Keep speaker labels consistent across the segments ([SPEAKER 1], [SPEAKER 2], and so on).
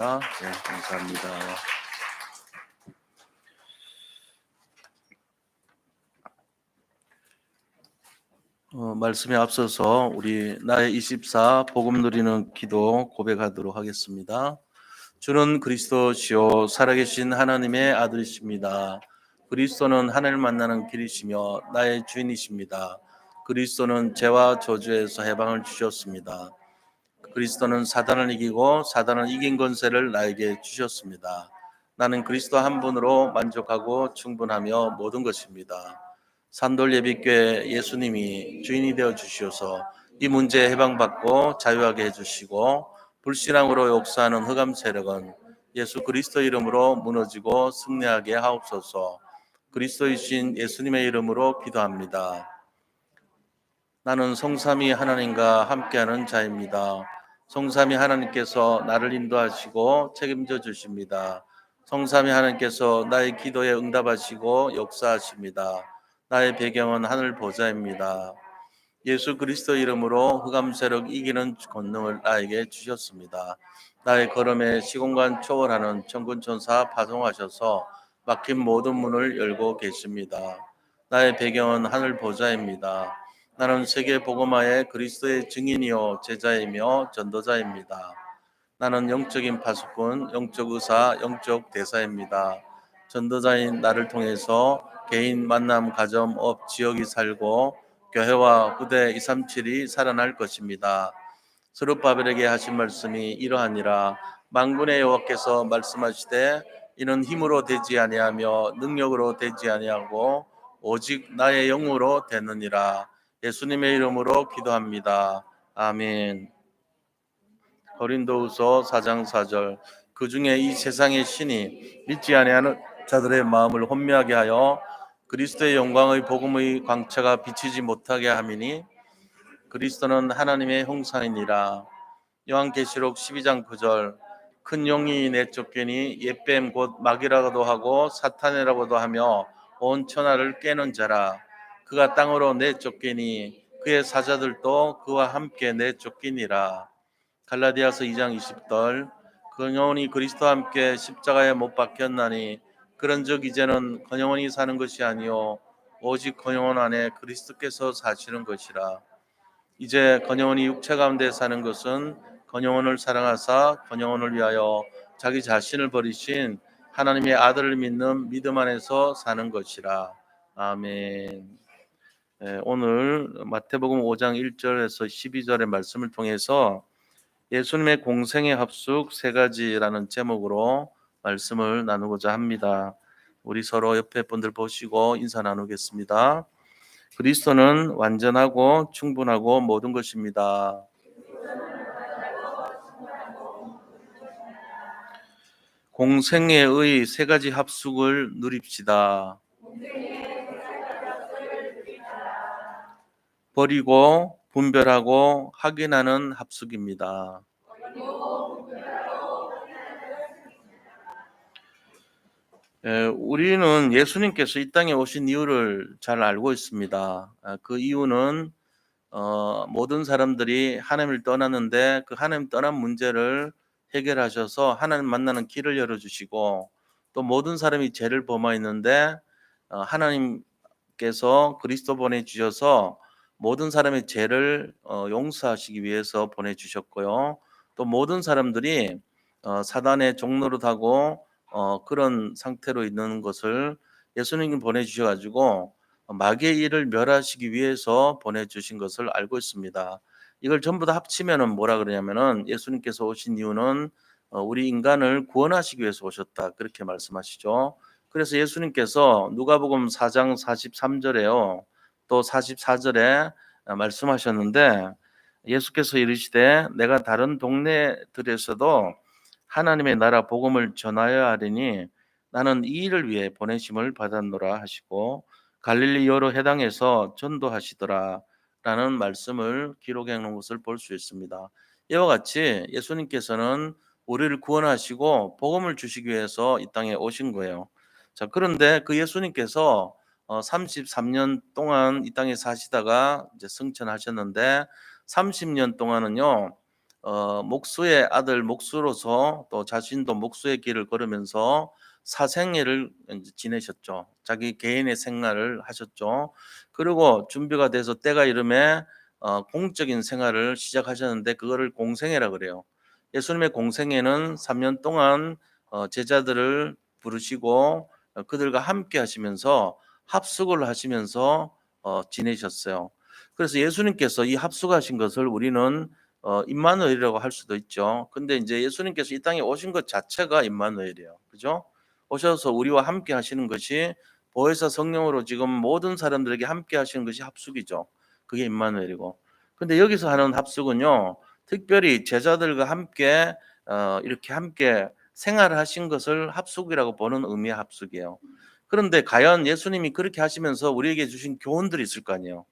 [SPEAKER 1] 네, 감사합니다. 말씀에 앞서서 우리 나의 24 복음 누리는 기도 고백하도록 하겠습니다. 주는 그리스도시요 살아계신 하나님의 아들이십니다. 그리스도는 하나님을 만나는 길이시며 나의 주인이십니다. 그리스도는 죄와 저주에서 해방을 주셨습니다. 그리스도는 사단을 이기고 사단을 이긴 권세를 나에게 주셨습니다. 나는 그리스도 한 분으로 만족하고 충분하며 모든 것입니다. 산돌예비교회 예수님이 주인이 되어 주시어서 이 문제에 해방받고 자유하게 해주시고 불신앙으로 역사하는 흑암 세력은 예수 그리스도 이름으로 무너지고 승리하게 하옵소서. 그리스도이신 예수님의 이름으로 기도합니다. 나는 성삼위 하나님과 함께하는 자입니다. 성삼위 하나님께서 나를 인도하시고 책임져 주십니다. 성삼위 하나님께서 나의 기도에 응답하시고 역사하십니다. 나의 배경은 하늘 보좌입니다. 예수 그리스도 이름으로 흑암 세력 이기는 권능을 나에게 주셨습니다. 나의 걸음에 시공간 초월하는 천군천사 파송하셔서 막힌 모든 문을 열고 계십니다. 나의 배경은 하늘 보좌입니다. 나는 세계 복음화의 그리스도의 증인이요 제자이며 전도자입니다. 나는 영적인 파수꾼, 영적 의사, 영적 대사입니다. 전도자인 나를 통해서 개인, 만남, 가정, 업, 지역이 살고 교회와 후대 237이 살아날 것입니다. 스룹바벨에게 하신 말씀이 이러하니라. 만군의 여호와께서 말씀하시되 이는 힘으로 되지 아니하며 능력으로 되지 아니하고 오직 나의 영으로 되느니라. 예수님의 이름으로 기도합니다. 아멘. 고린도후서 4장 4절. 그 중에 이 세상의 신이 믿지 아니하는 자들의 마음을 혼미하게 하여 그리스도의 영광의 복음의 광채가 비치지 못하게 함이니 그리스도는 하나님의 형상이니라. 요한계시록 12장 9절. 큰 용이 내쫓기니 옛뱀 곧 마귀라고도 하고 사탄이라고도 하며 온 천하를 깨는 자라. 그가 땅으로 내쫓기니 그의 사자들도 그와 함께 내쫓기니라. 갈라디아서 2장 20절. 그 영혼이 그리스도와 함께 십자가에 못 박혔나니 그런즉 이제는 그 영혼이 사는 것이 아니요 오직 그 영혼 안에 그리스도께서 사시는 것이라. 이제 그 영혼이 육체 가운데 사는 것은 그 영혼을 사랑하사 그 영혼을 위하여 자기 자신을 버리신 하나님의 아들을 믿는 믿음 안에서 사는 것이라. 아멘. 오늘 마태복음 5장 1절에서 12절의 말씀을 통해서 예수님의 공생의 합숙 세 가지라는 제목으로 말씀을 나누고자 합니다. 우리 서로 옆에 분들 보시고 인사 나누겠습니다. 그리스도는 완전하고 충분하고 모든 것입니다. 공생애의 세 가지 합숙을 누립시다. 버리고 분별하고 확인하는 합숙입니다. 우리는 예수님께서 이 땅에 오신 이유를 잘 알고 있습니다. 그 이유는 모든 사람들이 하나님을 떠났는데 그 하나님 떠난 문제를 해결하셔서 하나님 만나는 길을 열어주시고 또 모든 사람이 죄를 범하였는데 하나님께서 그리스도 보내주셔서 모든 사람의 죄를 용서하시기 위해서 보내주셨고요. 또 모든 사람들이 사단의 종노릇하고 그런 상태로 있는 것을 예수님이 보내주셔가지고 마귀의 일을 멸하시기 위해서 보내주신 것을 알고 있습니다. 이걸 전부 다 합치면은 뭐라 그러냐면은 예수님께서 오신 이유는 우리 인간을 구원하시기 위해서 오셨다 그렇게 말씀하시죠. 그래서 예수님께서 누가복음 4장 43절에요. 또 44절에 말씀하셨는데 예수께서 이르시되 내가 다른 동네들에서도 하나님의 나라 복음을 전하여야 하리니 나는 이 일을 위해 보내심을 받았노라 하시고 갈릴리 여러 해당에서 전도하시더라 라는 말씀을 기록해 놓은 것을 볼 수 있습니다. 이와 같이 예수님께서는 우리를 구원하시고 복음을 주시기 위해서 이 땅에 오신 거예요. 자, 그런데 그 예수님께서 33년 동안 이 땅에 사시다가 이제 승천하셨는데 30년 동안은요 목수의 아들 목수로서 또 자신도 목수의 길을 걸으면서 사생애를 이제 지내셨죠. 자기 개인의 생활을 하셨죠. 그리고 준비가 돼서 때가 이름에 공적인 생활을 시작하셨는데 그거를 공생애라 그래요. 예수님의 공생애는 3년 동안 제자들을 부르시고 그들과 함께 하시면서 합숙을 하시면서 지내셨어요. 그래서 예수님께서 이 합숙하신 것을 우리는 임마누엘이라고 할 수도 있죠. 근데 이제 예수님께서 이 땅에 오신 것 자체가 임마누엘이에요. 그죠? 오셔서 우리와 함께 하시는 것이 보혜사 성령으로 지금 모든 사람들에게 함께 하시는 것이 합숙이죠. 그게 임마누엘이고. 근데 여기서 하는 합숙은요. 특별히 제자들과 함께 이렇게 함께 생활하신 것을 합숙이라고 보는 의미의 합숙이에요. 그런데 과연 예수님이 그렇게 하시면서 우리에게 주신 교훈들이 있을 거 아니에요.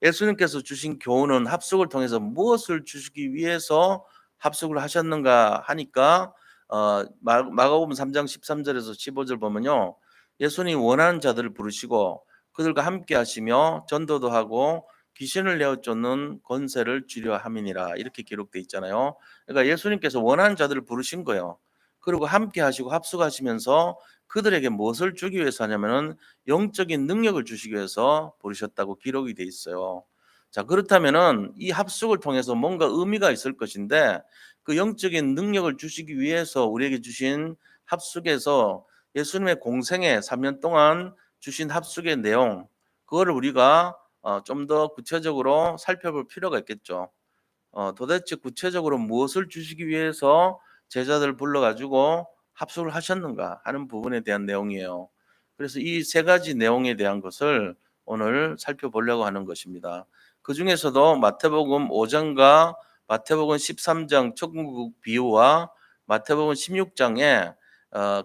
[SPEAKER 1] 예수님께서 주신 교훈은 합숙을 통해서 무엇을 주시기 위해서 합숙을 하셨는가 하니까 마가복음 3장 13절에서 15절 보면요. 예수님이 원하는 자들을 부르시고 그들과 함께 하시며 전도도 하고 귀신을 내어 쫓는 권세를 주려 함이니라 이렇게 기록되어 있잖아요. 그러니까 예수님께서 원하는 자들을 부르신 거예요. 그리고 함께 하시고 합숙하시면서 그들에게 무엇을 주기 위해서 하냐면은 영적인 능력을 주시기 위해서 부르셨다고 기록이 돼 있어요. 자, 그렇다면은 이 합숙을 통해서 뭔가 의미가 있을 것인데 그 영적인 능력을 주시기 위해서 우리에게 주신 합숙에서 예수님의 공생애 3년 동안 주신 합숙의 내용 그거를 우리가 좀 더 구체적으로 살펴볼 필요가 있겠죠. 도대체 구체적으로 무엇을 주시기 위해서 제자들을 불러 가지고 합숙을 하셨는가 하는 부분에 대한 내용이에요. 그래서 이 세 가지 내용에 대한 것을 오늘 살펴보려고 하는 것입니다. 그중에서도 마태복음 5장과 마태복음 13장 천국 비유와 마태복음 16장에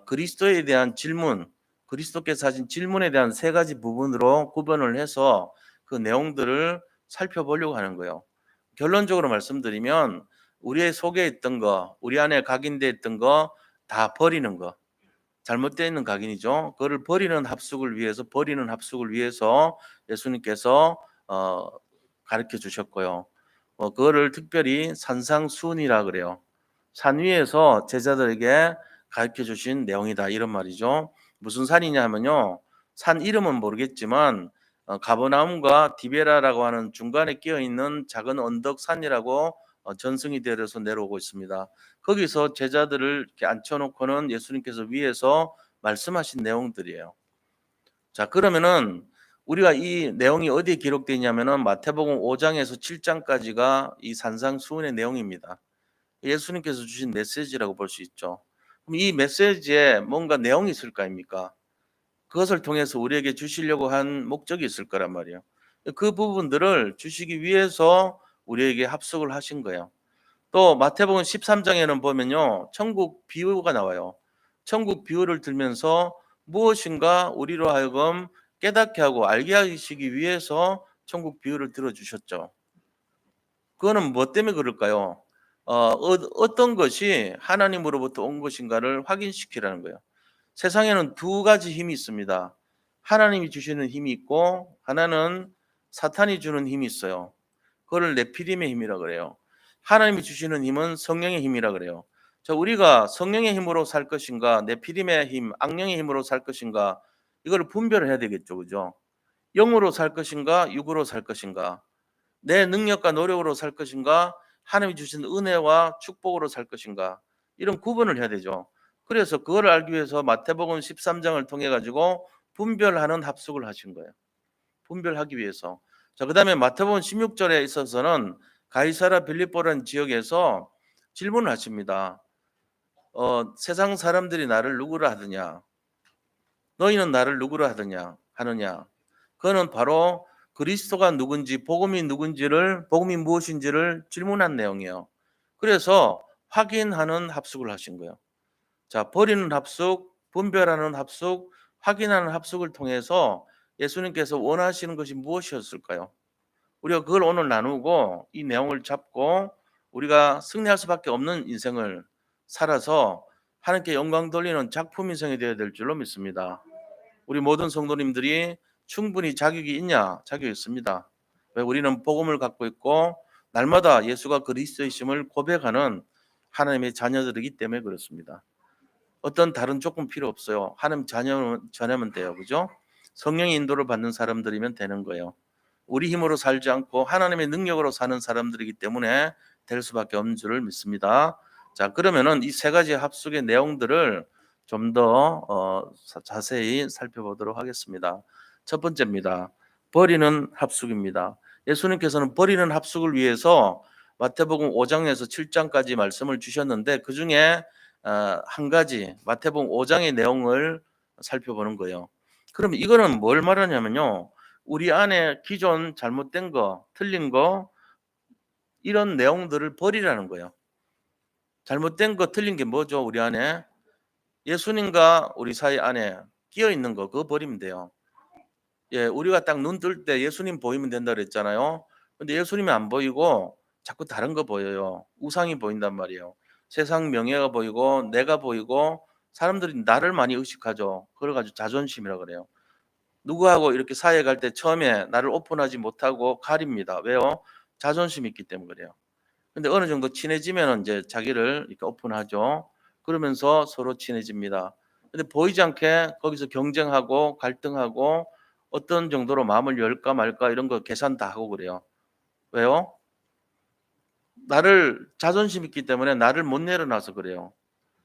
[SPEAKER 1] 그리스도에 대한 질문, 그리스도께서 하신 질문에 대한 세 가지 부분으로 구분을 해서 그 내용들을 살펴보려고 하는 거예요. 결론적으로 말씀드리면 우리의 속에 있던 거, 우리 안에 각인되어 있던 거 다 버리는 거. 잘못되어 있는 각인이죠. 그거를 버리는 합숙을 위해서 예수님께서 가르쳐 주셨고요. 그거를 특별히 산상수훈이라 그래요. 산 위에서 제자들에게 가르쳐 주신 내용이다 이런 말이죠. 무슨 산이냐 하면요. 산 이름은 모르겠지만 가버나움과 디베라라고 하는 중간에 끼어 있는 작은 언덕 산이라고 전승이 되어서 내려오고 있습니다. 거기서 제자들을 이렇게 앉혀놓고는 예수님께서 위에서 말씀하신 내용들이에요. 자, 그러면은 우리가 이 내용이 어디에 기록되어 있냐면은 마태복음 5장에서 7장까지가 이 산상수훈의 내용입니다. 예수님께서 주신 메시지라고 볼 수 있죠. 그럼 이 메시지에 뭔가 내용이 있을 거 아닙니까? 그것을 통해서 우리에게 주시려고 한 목적이 있을 거란 말이에요. 그 부분들을 주시기 위해서 우리에게 합숙을 하신 거예요. 또 마태복음 13장에는 보면요. 천국 비유가 나와요. 천국 비유를 들면서 무엇인가 우리로 하여금 깨닫게 하고 알게 하시기 위해서 천국 비유를 들어 주셨죠. 그거는 뭐 때문에 그럴까요? 어떤 것이 하나님으로부터 온 것인가를 확인시키라는 거예요. 세상에는 두 가지 힘이 있습니다. 하나님이 주시는 힘이 있고 하나는 사탄이 주는 힘이 있어요. 그거를 네피림의 힘이라 그래요. 하나님이 주시는 힘은 성령의 힘이라 그래요. 자, 우리가 성령의 힘으로 살 것인가, 네피림의 힘, 악령의 힘으로 살 것인가, 이걸 분별을 해야 되겠죠, 그죠? 영으로 살 것인가, 육으로 살 것인가, 내 능력과 노력으로 살 것인가, 하나님이 주신 은혜와 축복으로 살 것인가, 이런 구분을 해야 되죠. 그래서 그걸 알기 위해서 마태복음 13장을 통해 가지고 분별하는 합숙을 하신 거예요. 분별하기 위해서. 자, 그다음에 마태복음 16절에 있어서는 가이사라 빌립보라는 지역에서 질문을 하십니다. 세상 사람들이 나를 누구라 하느냐? 너희는 나를 누구라 하느냐? 그거는 바로 그리스도가 누군지, 복음이 무엇인지를 질문한 내용이에요. 그래서 확인하는 합숙을 하신 거예요. 자, 버리는 합숙, 분별하는 합숙, 확인하는 합숙을 통해서 예수님께서 원하시는 것이 무엇이었을까요? 우리가 그걸 오늘 나누고 이 내용을 잡고 우리가 승리할 수밖에 없는 인생을 살아서 하나님께 영광 돌리는 작품 인생이 되어야 될 줄로 믿습니다. 우리 모든 성도님들이 충분히 자격이 있냐? 자격이 있습니다. 왜 우리는 복음을 갖고 있고 날마다 예수가 그리스도이심을 고백하는 하나님의 자녀들이기 때문에 그렇습니다. 어떤 다른 조건 필요 없어요. 하나님 자녀면 돼요. 그죠? 성령의 인도를 받는 사람들이면 되는 거예요. 우리 힘으로 살지 않고 하나님의 능력으로 사는 사람들이기 때문에 될 수밖에 없는 줄을 믿습니다. 자, 그러면은 이 세 가지 합숙의 내용들을 좀 더 자세히 살펴보도록 하겠습니다. 첫 번째입니다. 버리는 합숙입니다. 예수님께서는 버리는 합숙을 위해서 마태복음 5장에서 7장까지 말씀을 주셨는데 그 중에 한 가지 마태복음 5장의 내용을 살펴보는 거예요. 그럼 이거는 뭘 말하냐면요. 우리 안에 기존 잘못된 거, 틀린 거 이런 내용들을 버리라는 거예요. 잘못된 거, 틀린 게 뭐죠? 우리 안에 예수님과 우리 사이 안에 끼어 있는 거 그거 버리면 돼요. 예, 우리가 딱 눈 뜰 때 예수님 보이면 된다 그랬잖아요. 근데 예수님이 안 보이고 자꾸 다른 거 보여요. 우상이 보인단 말이에요. 세상 명예가 보이고 내가 보이고 사람들이 나를 많이 의식하죠. 그래 가지고 자존심이라 그래요. 누구하고 이렇게 사이에 갈 때 처음에 나를 오픈하지 못하고 가립니다. 왜요? 자존심이 있기 때문에 그래요. 근데 어느 정도 친해지면 이제 자기를 이렇게 오픈하죠. 그러면서 서로 친해집니다. 근데 보이지 않게 거기서 경쟁하고 갈등하고 어떤 정도로 마음을 열까 말까 이런 거 계산 다 하고 그래요. 왜요? 나를 자존심 있기 때문에 나를 못 내려놔서 그래요.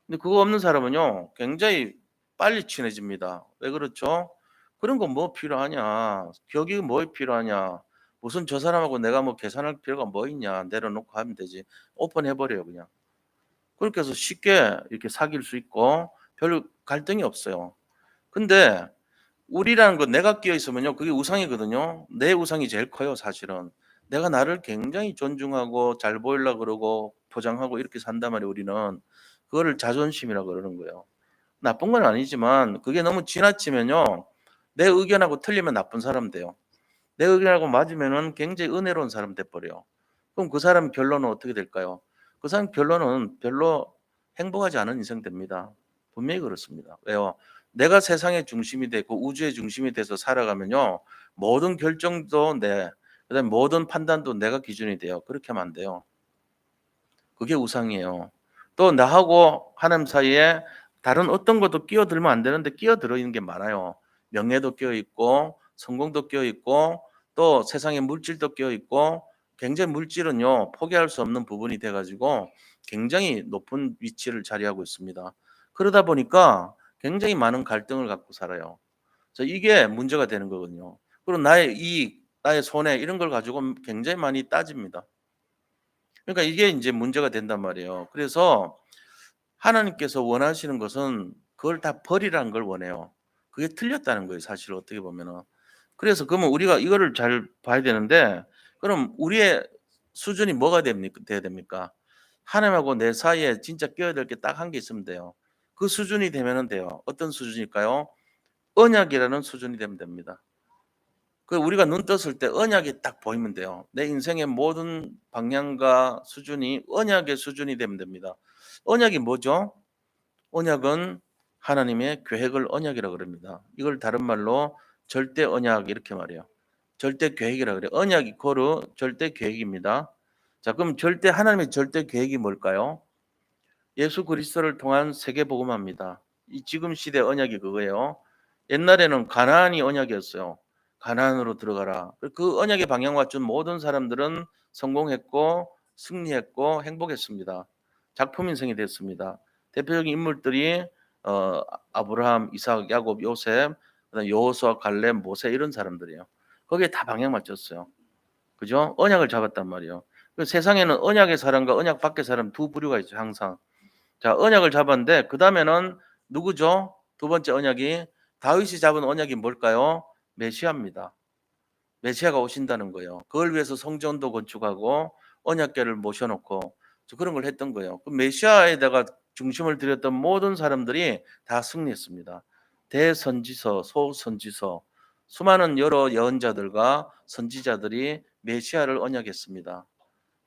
[SPEAKER 1] 근데 그거 없는 사람은요, 굉장히 빨리 친해집니다. 왜 그렇죠? 그런 거 뭐 필요하냐? 격이 뭐 필요하냐? 무슨 저 사람하고 내가 뭐 계산할 필요가 뭐 있냐? 내려놓고 하면 되지. 오픈해 버려요, 그냥. 그렇게 해서 쉽게 이렇게 사귈 수 있고 별 갈등이 없어요. 근데 우리라는 건 내가 끼어 있으면요, 그게 우상이거든요. 내 우상이 제일 커요, 사실은. 내가 나를 굉장히 존중하고 잘 보이려고 그러고 포장하고 이렇게 산단 말이에요, 우리는. 그거를 자존심이라고 그러는 거예요. 나쁜 건 아니지만 그게 너무 지나치면요. 내 의견하고 틀리면 나쁜 사람 돼요. 내 의견하고 맞으면은 굉장히 은혜로운 사람 돼 버려요. 그럼 그 사람 결론은 어떻게 될까요? 그 사람 결론은 별로 행복하지 않은 인생 됩니다. 분명히 그렇습니다. 왜요? 내가 세상의 중심이 되고 우주의 중심이 돼서 살아가면요. 모든 결정도 그다음에 모든 판단도 내가 기준이 돼요. 그렇게 하면 안 돼요. 그게 우상이에요. 또 나하고 하나님 사이에 다른 어떤 것도 끼어들면 안 되는데 끼어들어 있는 게 많아요. 명예도 끼어 있고 성공도 끼어 있고 또 세상의 물질도 끼어 있고 굉장히 물질은요 포기할 수 없는 부분이 돼 가지고 굉장히 높은 위치를 자리하고 있습니다. 그러다 보니까 굉장히 많은 갈등을 갖고 살아요. 그래서 이게 문제가 되는 거거든요. 그리고 나의 이익, 나의 손해 이런 걸 가지고 굉장히 많이 따집니다. 그러니까 이게 인제 문제가 된단 말이에요. 그래서 하나님께서 원하시는 것은 그걸 다 버리라는 걸 원해요. 그게 틀렸다는 거예요, 사실 어떻게 보면은. 그래서 그러면 우리가 이거를 잘 봐야 되는데 그럼 우리의 수준이 뭐가 됩니까 돼야 됩니까? 하나님하고 내 사이에 진짜 끼어야 될 게 딱 한 개 있으면 돼요. 그 수준이 되면은 돼요. 어떤 수준일까요? 언약이라는 수준이 되면 됩니다. 그 우리가 눈 떴을 때 언약이 딱 보이면 돼요. 내 인생의 모든 방향과 수준이 언약의 수준이 되면 됩니다. 언약이 뭐죠? 언약은 하나님의 계획을 언약이라고 그럽니다. 이걸 다른 말로 절대 언약 이렇게 말해요. 절대 계획이라 그래요. 언약 이코르 절대 계획입니다. 자, 그럼 하나님의 절대 계획이 뭘까요? 예수 그리스도를 통한 세계 복음화입니다. 이 지금 시대 언약이 그거예요. 옛날에는 가나안이 언약이었어요. 가나안으로 들어가라. 그 언약의 방향 맞춘 모든 사람들은 성공했고 승리했고 행복했습니다. 작품 인생이 됐습니다. 대표적인 인물들이 아브라함, 이삭, 야곱, 요셉, 그다음 여호수아, 갈렙, 모세 이런 사람들이에요. 거기에 다 방향 맞췄어요. 그죠? 언약을 잡았단 말이에요. 그 세상에는 언약의 사람과 언약 밖의 사람 두 부류가 있죠, 항상. 자, 언약을 잡았는데 그다음에는 누구죠? 두 번째 언약이 다윗이 잡은 언약이 뭘까요? 메시아입니다. 메시아가 오신다는 거예요. 그걸 위해서 성전도 건축하고 언약궤를 모셔 놓고 그런 걸 했던 거예요. 그 메시아에다가 중심을 들였던 모든 사람들이 다 승리했습니다. 대선지서, 소선지서, 수많은 여러 예언자들과 선지자들이 메시아를 언약했습니다.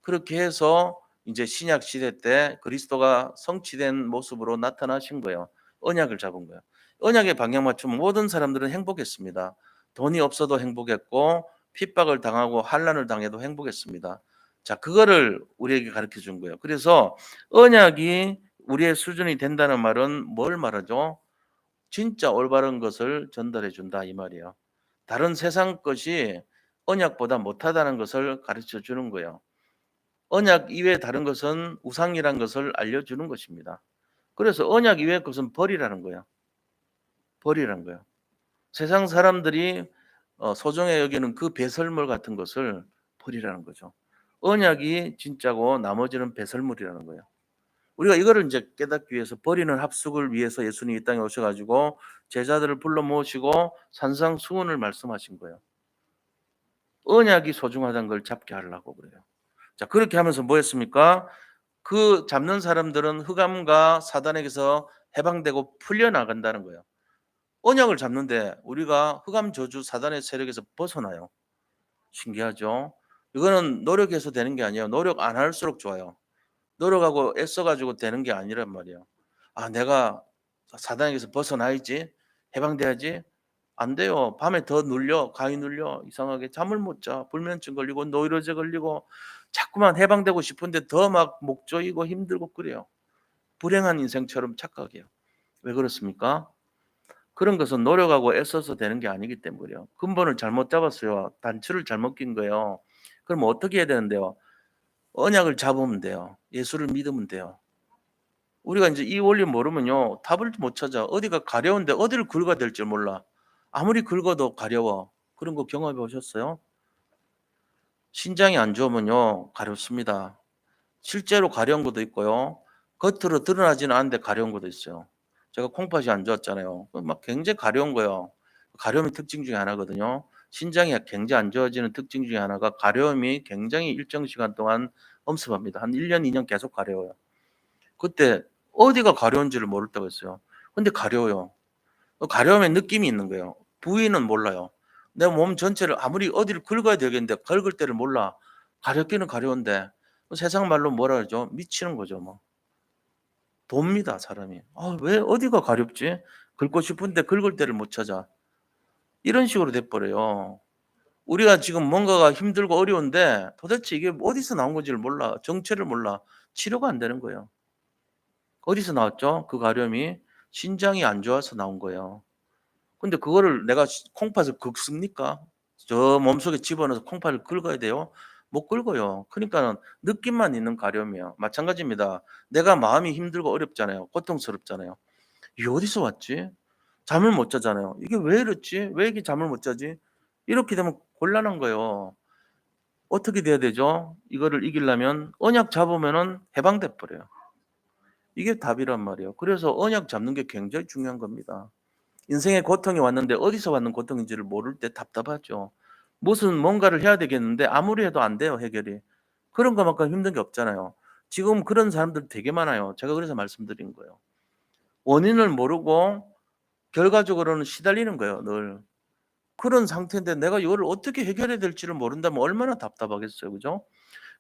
[SPEAKER 1] 그렇게 해서 이제 신약 시대 때 그리스도가 성취된 모습으로 나타나신 거예요. 언약을 잡은 거예요. 언약에 방향 맞추면 모든 사람들은 행복했습니다. 돈이 없어도 행복했고 핍박을 당하고 환난을 당해도 행복했습니다. 자, 그거를 우리에게 가르쳐 준 거예요. 그래서 언약이 우리의 수준이 된다는 말은 뭘 말하죠? 진짜 올바른 것을 전달해 준다 이 말이에요. 다른 세상 것이 언약보다 못하다는 것을 가르쳐 주는 거예요. 언약 이외에 다른 것은 우상이란 것을 알려주는 것입니다. 그래서 언약 이외의 것은 버리라는 거예요. 버리라는 거예요. 세상 사람들이 소중히 여기는 그 배설물 같은 것을 버리라는 거죠. 언약이 진짜고 나머지는 배설물이라는 거예요. 우리가 이거를 이제 깨닫기 위해서 버리는 합숙을 위해서 예수님이 이 땅에 오셔 가지고 제자들을 불러 모으시고 산상수훈을 말씀하신 거예요. 언약이 소중하다는 걸 잡게 하려고 그래요. 자, 그렇게 하면서 뭐 했습니까? 그 잡는 사람들은 흑암과 사단에게서 해방되고 풀려나간다는 거예요. 언약을 잡는데 우리가 흑암 저주 사단의 세력에서 벗어나요. 신기하죠? 이거는 노력해서 되는 게 아니에요. 노력 안 할수록 좋아요. 노력하고 애써 가지고 되는 게 아니란 말이에요. '아 내가 사단에게서 벗어나야지. 해방돼야지.' 안 돼요. 밤에 더 눌려. 가위 눌려. 이상하게 잠을 못 자. 불면증 걸리고 노이로제 걸리고 자꾸만 해방되고 싶은데 더 막 목 조이고 힘들고 그래요. 불행한 인생처럼 착각해요. 왜 그렇습니까? 그런 것은 노력하고 애써서 되는 게 아니기 때문이에요. 근본을 잘못 잡았어요. 단추를 잘못 낀 거예요. 그럼 어떻게 해야 되는데요? 언약을 잡으면 돼요. 예수를 믿으면 돼요. 우리가 인제 이 원리 모르면요. 답을 못 찾아. 어디가 가려운데 어디를 긁어야 될지 몰라. 아무리 긁어도 가려워. 그런 거 경험해 보셨어요? 신장이 안 좋으면요. 가렵습니다. 실제로 가려운 것도 있고요. 겉으로 드러나지는 않는데 가려운 것도 있어요. 제가 콩팥이 안 좋았잖아요. 막 굉장히 가려운 거예요. 가려움의 특징 중에 하나거든요. 신장이 굉장히 안 좋아지는 특징 중에 하나가 가려움이 굉장히 일정 시간 동안 엄습합니다. 한 1 년, 2년 계속 가려워요. 그때 어디가 가려운지를 모를 때가 있어요. 근데 가려워요. 가려움의 느낌이 있는 거예요. 부위는 몰라요. 내 몸 전체를 아무리 어디를 긁어야 되겠는데 긁을 때를 몰라. 가렵기는 가려운데 세상 말로 뭐라 그러죠? 미치는 거죠 뭐. 돕니다 사람이. '아 왜 어디가 가렵지? 긁고 싶은데 긁을 때를 못 찾아.' 이런 식으로 돼 버려요. 우리가 지금 뭔가가 힘들고 어려운데 도대체 이게 어디서 나온 건지를 몰라. 정체를 몰라. 치료가 안 되는 거예요. 어디서 나왔죠? 그 가려움이 신장이 안 좋아서 나온 거예요. 근데 그거를 내가 콩팥을 긁습니까? 저 몸속에 집어넣어서 콩팥을 긁어야 돼요? 못 긁어요. 그러니까는 느낌만 있는 가려움이에요. 마찬가지입니다. 내가 마음이 힘들고 어렵잖아요. 고통스럽잖아요. '이게 어디서 왔지?' 잠을 못 자잖아요. '이게 왜 이렇지? 왜 이렇게 잠을 못 자지?' 이렇게 되면 곤란한 거예요. 어떻게 돼야 되죠? 이거를 이기려면 언약 잡으면은 해방돼 버려요. 이게 답이란 말이에요. 그래서 언약 잡는 게 굉장히 중요한 겁니다. 인생의 고통이 왔는데 어디서 왔는 고통인지를 모를 때 답답하죠. 무슨 뭔가를 해야 되겠는데 아무리 해도 안 돼요, 해결이. 그런 것만큼 힘든 게 없잖아요. 지금 그런 사람들 되게 많아요. 제가 그래서 말씀드린 거예요. 원인을 모르고 결과적으로는 시달리는 거예요, 늘. 그런 상태인데 내가 이거를 어떻게 해결해야 될지를 모른다면 얼마나 답답하겠어요. 그죠?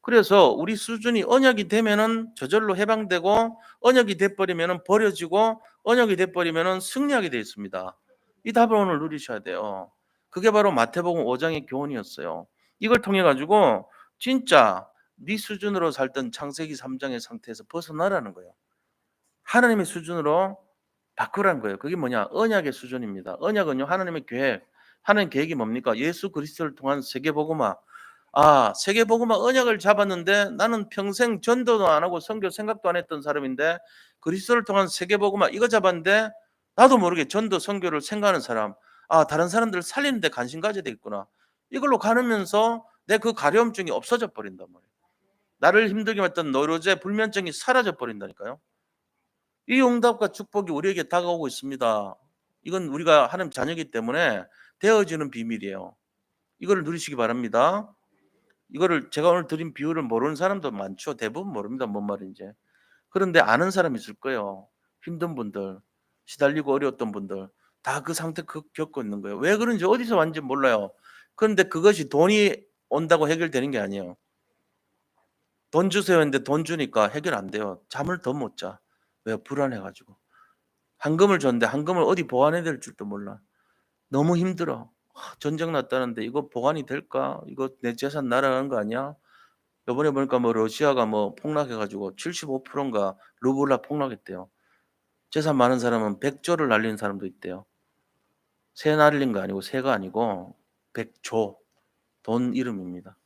[SPEAKER 1] 그래서 우리 수준이 언약이 되면은 저절로 해방되고 언약이 돼 버리면은 버려지고 언약이 돼 버리면은 승리하게 돼 있습니다. 이 답을 오늘 누리셔야 돼요. 그게 바로 마태복음 5 장의 교훈이었어요. 이걸 통해 가지고 진짜 네 수준으로 살던 창세기 3 장의 상태에서 벗어나라는 거예요. 하나님의 수준으로 바꾸라는 거예요. 그게 뭐냐? 언약의 수준입니다. 언약은요 하나님의 계획. 하나님 계획이 뭡니까? 예수 그리스도를 통한 세계 복음화. 세계 복음화 언약을 잡았는데 나는 평생 전도도 안 하고 선교 생각도 안 했던 사람인데 그리스도를 통한 세계 복음화 이거 잡았는데 나도 모르게 전도 선교를 생각하는 사람. 다른 사람들을 살리는 데 관심 가져야 되겠구나. 이걸로 가르면서 내 그 가려움증이 없어져 버린단 말이에요. 나를 힘들게 했던 노이로제 불면증이 사라져 버린다니까요. 이 응답과 축복이 우리에게 다가오고 있습니다. 이건 우리가 하나님 자녀이기 때문에 되어지는 비밀이에요. 이거를 누리시기 바랍니다. 이거를 제가 오늘 드린 비유를 모르는 사람도 많죠. 대부분 모릅니다. 뭔 말인지. 그런데 아는 사람이 있을 거예요. 힘든 분들, 시달리고 어려웠던 분들 다 그 상태 겪고 있는 거예요. 왜 그런지 어디서 왔는지 몰라요. 그런데 그것이 돈이 온다고 해결되는 게 아니에요. 돈 주세요 했는데 돈 주니까 해결 안 돼요. 잠을 더 못 자. 왜? 불안해 가지고. 헌금을 줬는데 헌금을 어디 보관해야 될 줄도 몰라. 너무 힘들어. 전쟁 났다는데 이거 보관이 될까? 이거 내 재산 날아가는 거 아니야? 요번에 보니까 뭐 러시아가 뭐 폭락해가지고 75%인가 루블라 폭락했대요. 재산 많은 사람은 100조를 날린 사람도 있대요. 새 날린 거 아니고 새가 아니고 100조 돈 이름입니다.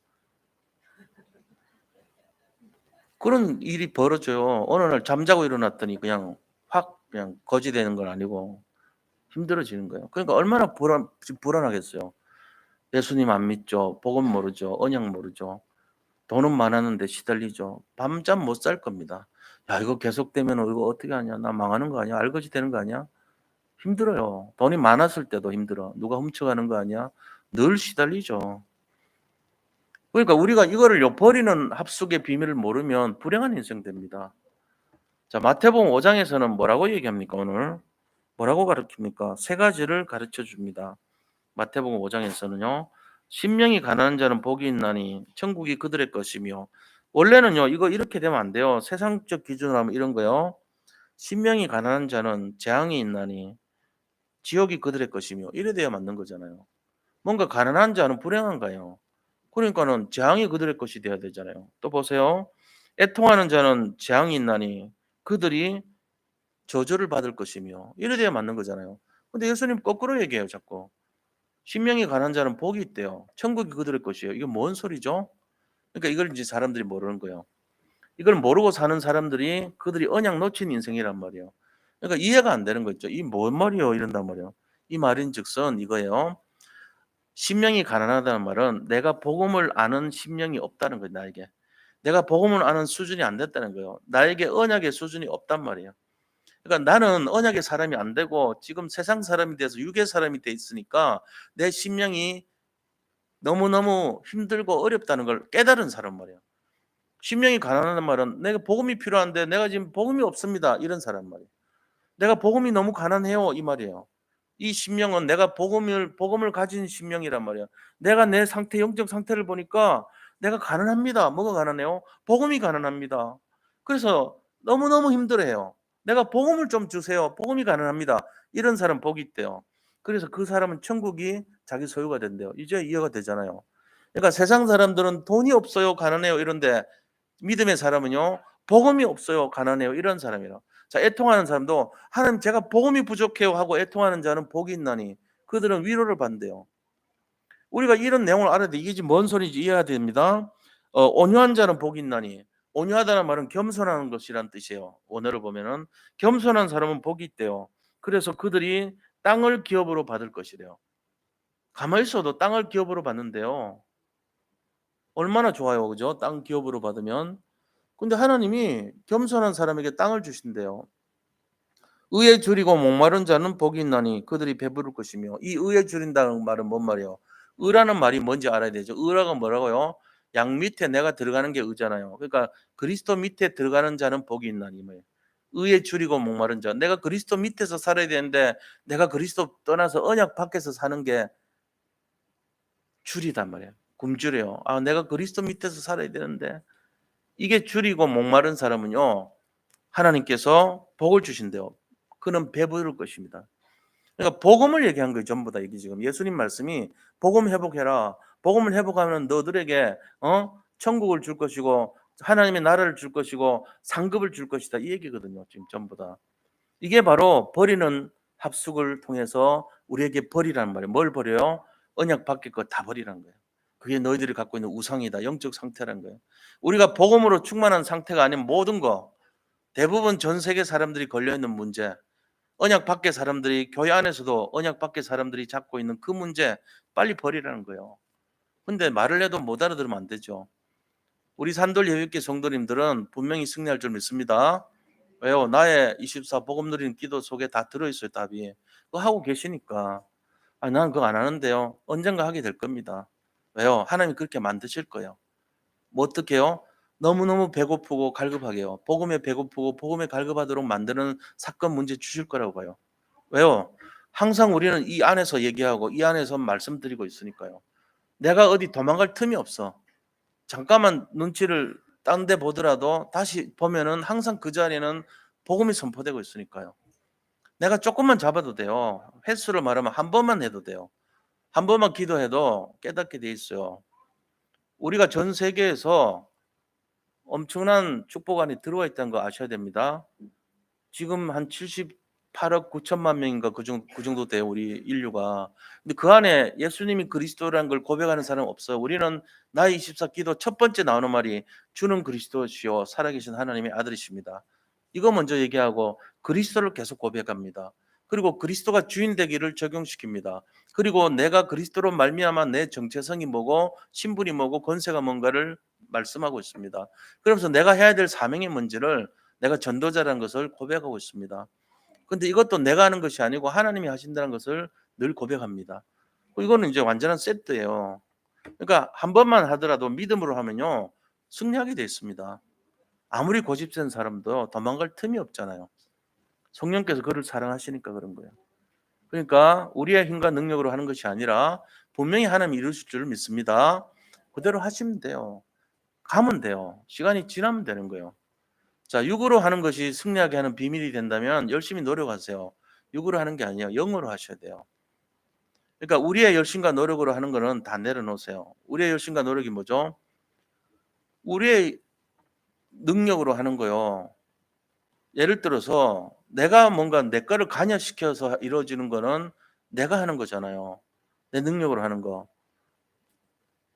[SPEAKER 1] 그런 일이 벌어져요. 어느 날 잠자고 일어났더니 그냥 확 그냥 거지 되는 건 아니고 힘들어지는 거예요. 그러니까 얼마나 불안하겠어요. 예수님 안 믿죠. 복음 모르죠. 언약 모르죠. 돈은 많았는데 시달리죠. 밤잠 못 잘 겁니다. 야, 이거 계속되면 이거 어떻게 하냐? 나 망하는 거 아니야? 알거지 되는 거 아니야? 힘들어요. 돈이 많았을 때도 힘들어. 누가 훔쳐가는 거 아니야? 늘 시달리죠. 그러니까 우리가 이거를 버리는 합숙의 비밀을 모르면 불행한 인생 됩니다. 자, 마태복음 5장에서는 뭐라고 얘기합니까, 오늘? 뭐라고 가르칩니까? 세 가지를 가르쳐 줍니다. 마태복음 5장에서는요. 신명이 가난한 자는 복이 있나니 천국이 그들의 것이며, 원래는요. 이거 이렇게 되면 안 돼요. 세상적 기준으로 하면 이런 거요. 신명이 가난한 자는 재앙이 있나니 지옥이 그들의 것이며, 이래 돼야 맞는 거잖아요. 뭔가 가난한 자는 불행한가요? 그러니까는 재앙이 그들의 것이 되어야 되잖아요. 또 보세요. 애통하는 자는 재앙이 있나니 그들이 저주를 받을 것이며, 이래 돼야 맞는 거잖아요. 근데 예수님 거꾸로 얘기해요, 자꾸. 신명이 가난 자는 복이 있대요. 천국이 그들의 것이에요. 이게 뭔 소리죠? 그러니까 이걸 이제 사람들이 모르는 거예요. 이걸 모르고 사는 사람들이 그들이 언약 놓친 인생이란 말이에요. 그러니까 이해가 안 되는 거 있죠. 이 뭔 말이요? 이런단 말이에요. 이 말인즉슨 이거예요. 신명이 가난하다는 말은 내가 복음을 아는 신명이 없다는 거예요, 나에게. 내가 복음을 아는 수준이 안 됐다는 거예요. 나에게 언약의 수준이 없단 말이에요. 그러니까 나는 언약의 사람이 안 되고 지금 세상 사람이 돼서 육의 사람이 돼 있으니까 내 신명이 너무너무 힘들고 어렵다는 걸 깨달은 사람 말이에요. 신명이 가난하다는 말은 내가 복음이 필요한데 내가 지금 복음이 없습니다. 이런 사람 말이에요. 내가 복음이 너무 가난해요. 이 말이에요. 이 신명은 내가 복음을 가진 신명이란 말이야. 내가 내 상태, 영적 상태를 보니까 내가 가난합니다. 뭐가 가난해요? 복음이 가난합니다. 그래서 너무너무 힘들어해요. 내가 복음을 좀 주세요. 복음이 가난합니다. 이런 사람 복이 있대요. 그래서 그 사람은 천국이 자기 소유가 된대요. 이제 이해가 되잖아요. 그러니까 세상 사람들은 돈이 없어요. 가난해요. 이런데 믿음의 사람은요. 복음이 없어요. 가난해요. 이런 사람이라. 자, 애통하는 사람도 하나님 제가 복음이 부족해요 하고 애통하는 자는 복이 있나니 그들은 위로를 받는대요. 우리가 이런 내용을 알아야 돼. 이게 지금 뭔 소리인지 이해해야 됩니다. 온유한 자는 복이 있나니, 온유하다는 말은 겸손한 것이란 뜻이에요. 원어를 보면은 겸손한 사람은 복이 있대요. 그래서 그들이 땅을 기업으로 받을 것이래요. 가만히 있어도 땅을 기업으로 받는데요. 얼마나 좋아요. 그죠? 땅 기업으로 받으면. 근데 하나님이 겸손한 사람에게 땅을 주신대요. 의에 줄이고 목마른 자는 복이 있나니 그들이 배부를 것이며, 이 의에 줄인다는 말은 뭔 말이에요? 의라는 말이 뭔지 알아야 되죠. 의라가 뭐라고요? 양 밑에 내가 들어가는 게 의잖아요. 그러니까 그리스도 밑에 들어가는 자는 복이 있나니 뭐예요? 의에 줄이고 목마른 자. 내가 그리스도 밑에서 살아야 되는데 내가 그리스도 떠나서 언약 밖에서 사는 게 줄이단 말이에요. 굶주려요. 아, 내가 그리스도 밑에서 살아야 되는데, 이게 줄이고 목마른 사람은요. 하나님께서 복을 주신대요. 그는 배부를 것입니다. 그러니까 복음을 얘기한 거예요. 전부 다 이게 지금 예수님 말씀이 복음 회복해라. 복음을 회복하면 너들에게 천국을 줄 것이고 하나님의 나라를 줄 것이고 상급을 줄 것이다. 이 얘기거든요. 지금 전부 다. 이게 바로 버리는 합숙을 통해서 우리에게 버리라는 말이에요. 뭘 버려요? 언약 밖에 거 다 버리라는 거예요. 그게 너희들이 갖고 있는 우상이다. 영적 상태라는 거예요. 우리가 복음으로 충만한 상태가 아닌 모든 거, 대부분 전 세계 사람들이 걸려있는 문제, 언약 밖의 사람들이, 교회 안에서도 언약 밖의 사람들이 잡고 있는 그 문제 빨리 버리라는 거예요. 근데 말을 해도 못 알아들으면 안 되죠. 우리 산돌 예비교 성도님들은 분명히 승리할 줄 믿습니다. 왜요? 나의 24 복음 누리는 기도 속에 다 들어있어요. 답이. 그거 하고 계시니까. 아, 나는 그거 안 하는데요. 언젠가 하게 될 겁니다. 왜요? 하나님이 그렇게 만드실 거예요. 뭐 어떻게 해요? 너무너무 배고프고 갈급하게요. 복음에 배고프고 복음에 갈급하도록 만드는 사건 문제 주실 거라고 봐요. 왜요? 항상 우리는 이 안에서 얘기하고 이 안에서 말씀드리고 있으니까요. 내가 어디 도망갈 틈이 없어. 잠깐만 눈치를 딴 데 보더라도 다시 보면은 항상 그 자리에는 복음이 선포되고 있으니까요. 내가 조금만 잡아도 돼요. 횟수를 말하면 한 번만 해도 돼요. 한 번만 기도해도 깨닫게 돼 있어요. 우리가 전 세계에서 엄청난 축복 안에 들어와 있다는 거 아셔야 됩니다. 지금 한 78억 9천만 명인가 그 정도 돼요, 우리 인류가. 근데 그 안에 예수님이 그리스도라는 걸 고백하는 사람은 없어요. 우리는 나의 24 기도 첫 번째 나오는 말이 주는 그리스도시요 살아계신 하나님의 아들이십니다. 이거 먼저 얘기하고 그리스도를 계속 고백합니다. 그리고 그리스도가 주인 되기를 적용시킵니다. 그리고 내가 그리스도로 말미암아 내 정체성이 뭐고 신분이 뭐고 권세가 뭔가를 말씀하고 있습니다. 그러면서 내가 해야 될 사명이 뭔지를 내가 전도자라는 것을 고백하고 있습니다. 근데 이것도 내가 하는 것이 아니고 하나님이 하신다는 것을 늘 고백합니다. 이거는 이제 완전한 세트예요. 그러니까 한 번만 하더라도 믿음으로 하면요 승리하게 돼 있습니다. 아무리 고집센 사람도 도망갈 틈이 없잖아요. 성령께서 그를 사랑하시니까 그런 거예요. 그러니까 우리의 힘과 능력으로 하는 것이 아니라 분명히 하나님이 이루실 줄 믿습니다. 그대로 하시면 돼요. 가면 돼요. 시간이 지나면 되는 거예요. 자, 육으로 하는 것이 승리하게 하는 비밀이 된다면 열심히 노력하세요. 육으로 하는 게 아니에요. 영으로 하셔야 돼요. 그러니까 우리의 열심과 노력으로 하는 거는 다 내려놓으세요. 우리의 열심과 노력이 뭐죠? 우리의 능력으로 하는 거요. 예를 들어서 내가 뭔가 내 거를 관여시켜서 이루어지는 거는 내가 하는 거잖아요. 내 능력으로 하는 거.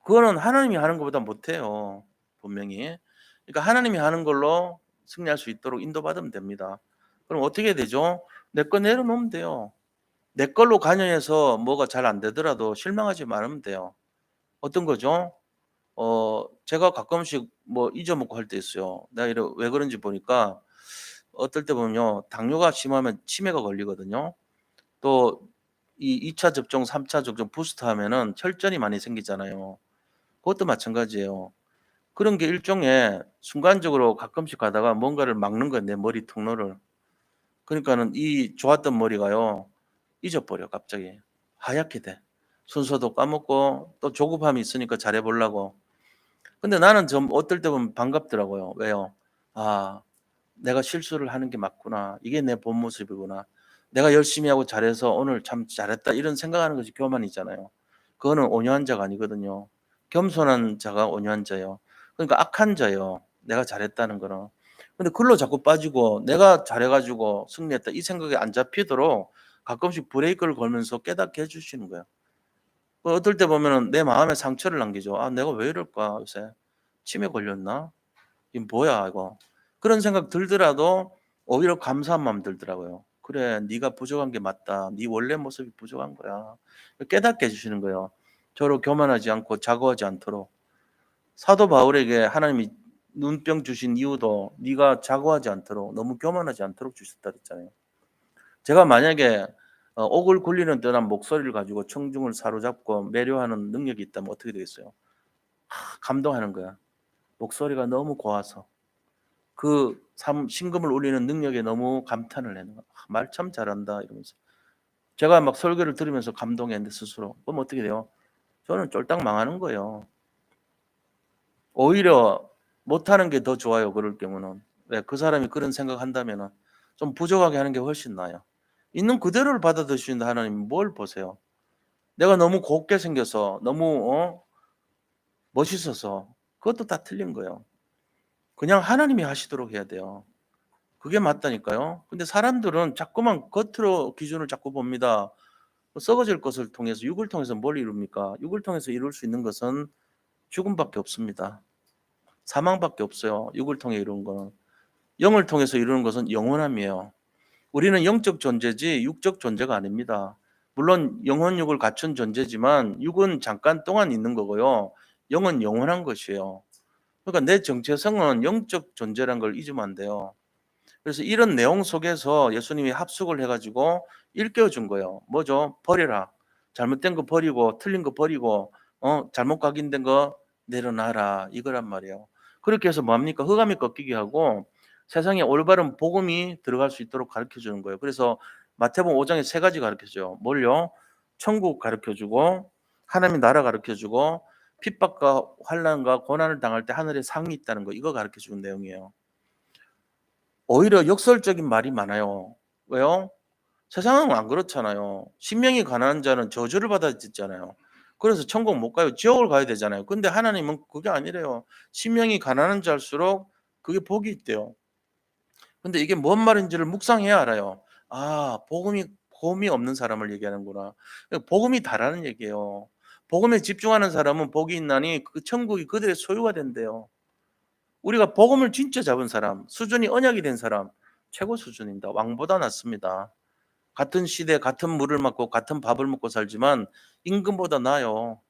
[SPEAKER 1] 그거는 하나님이 하는 것보다 못해요. 분명히. 그러니까 하나님이 하는 걸로 승리할 수 있도록 인도받으면 됩니다. 그럼 어떻게 되죠? 내 거 내려놓으면 돼요. 내 걸로 관여해서 뭐가 잘 안 되더라도 실망하지 말으면 돼요. 어떤 거죠? 제가 가끔씩 뭐 잊어먹고 할 때 있어요. 내가 왜 그런지 보니까 어떨 때 보면요. 당뇨가 심하면 치매가 걸리거든요. 또 이 2차 접종, 3차 접종 부스터 하면은 혈전이 많이 생기잖아요. 그것도 마찬가지예요. 그런 게 일종의 순간적으로 가끔씩 가다가 뭔가를 막는 거예요, 내 머리 통로를. 그러니까는 이 좋았던 머리가요. 잊어버려 갑자기. 하얗게 돼. 순서도 까먹고 또 조급함이 있으니까 잘해 보려고. 근데 나는 좀 어떨 때 보면 반갑더라고요. 왜요? '아 내가 실수를 하는 게 맞구나. 이게 내 본 모습이구나. 내가 열심히 하고 잘해서 오늘 참 잘했다.' 이런 생각하는 것이 교만이잖아요. 그거는 온유한 자가 아니거든요. 겸손한 자가 온유한 자예요. 그러니까 악한 자예요, 내가 잘했다는 거는. 근데 글로 자꾸 빠지고 '내가 잘해 가지고 승리했다.' 이 생각이 안 잡히도록 가끔씩 브레이크를 걸면서 깨닫게 해 주시는 거예요. 어떨 때 보면은 내 마음에 상처를 남기죠. '아 내가 왜 이럴까 요새? 치매 걸렸나? 이게 뭐야 이거.' 그런 생각 들더라도 오히려 감사한 마음 들더라고요. '그래 네가 부족한 게 맞다. 네 원래 모습이 부족한 거야.' 깨닫게 해 주시는 거예요. 저로 교만하지 않고 자고하지 않도록. 사도 바울에게 하나님이 눈병 주신 이유도 네가 자고하지 않도록 너무 교만하지 않도록 주셨다 그랬잖아요. 제가 만약에 옥을 굴리는 듯한 목소리를 가지고 청중을 사로잡고 매료하는 능력이 있다면 어떻게 되겠어요? 감동하는 거야. 목소리가 너무 고와서 그 심금을 울리는 능력에 너무 감탄을 하는 거야. '말 참 잘한다.' 이러면서. 제가 막 설교를 들으면서 감동했는데 스스로. 그럼 어떻게 돼요? 저는 쫄딱 망하는 거예요. 오히려 못하는 게 더 좋아요, 그럴 경우는. 왜? 그 사람이 그런 생각한다면은 좀 부족하게 하는 게 훨씬 나아요. 있는 그대로를 받아들이시는 하나님이 뭘 보세요? 내가 너무 곱게 생겨서 너무 멋있어서 그것도 다 틀린 거예요. 그냥 하나님이 하시도록 해야 돼요. 그게 맞다니까요. 근데 사람들은 자꾸만 겉으로 기준을 자꾸 봅니다. 썩어질 것을 통해서 육을 통해서 뭘 이룹니까? 육을 통해서 이룰 수 있는 것은 죽음밖에 없습니다. 사망밖에 없어요. 육을 통해 이루는 거는. 영을 통해서 이루는 것은 영원함이에요. 우리는 영적 존재지 육적 존재가 아닙니다. 물론 영혼육을 갖춘 존재지만 육은 잠깐 동안 있는 거고요. 영은 영원한 것이에요. 그러니까 내 정체성은 영적 존재란 걸 잊으면 안 돼요. 그래서 이런 내용 속에서 예수님이 합숙을 해가지고 일깨워 준 거예요. 뭐죠? 버려라. 잘못된 거 버리고 틀린 거 버리고 잘못 각인된 거 내려놔라. 이거란 말이에요. 그렇게 해서 뭡니까? 흑암이 꺾이게 하고 세상에 올바른 복음이 들어갈 수 있도록 가르쳐 주는 거예요. 그래서 마태복음 5장에 세 가지 가르쳐 줘요. 뭘요? 천국 가르쳐 주고 하나님의 나라 가르쳐 주고 핍박과 환난과 고난을 당할 때 하늘에 상이 있다는 거 이거 가르쳐 주는 내용이에요. 오히려 역설적인 말이 많아요. 왜요? 세상은 안 그렇잖아요. 신명이 가난한 자는 저주를 받아듣잖아요. 그래서 천국 못 가요. 지옥을 가야 되잖아요. 근데 하나님은 그게 아니래요. 심령이 가난한 자일수록 그게 복이 있대요. 근데 이게 뭔 말인지를 묵상해야 알아요. 아, 복음이 없는 사람을 얘기하는구나. 복음이 다라는 얘기예요. 복음에 집중하는 사람은 복이 있나니 그 천국이 그들의 소유가 된대요. 우리가 복음을 진짜 잡은 사람, 수준이 언약이 된 사람, 최고 수준입니다. 왕보다 낫습니다. 같은 시대 같은 물을 맞고 같은 밥을 먹고 살지만 임금보다 나아요.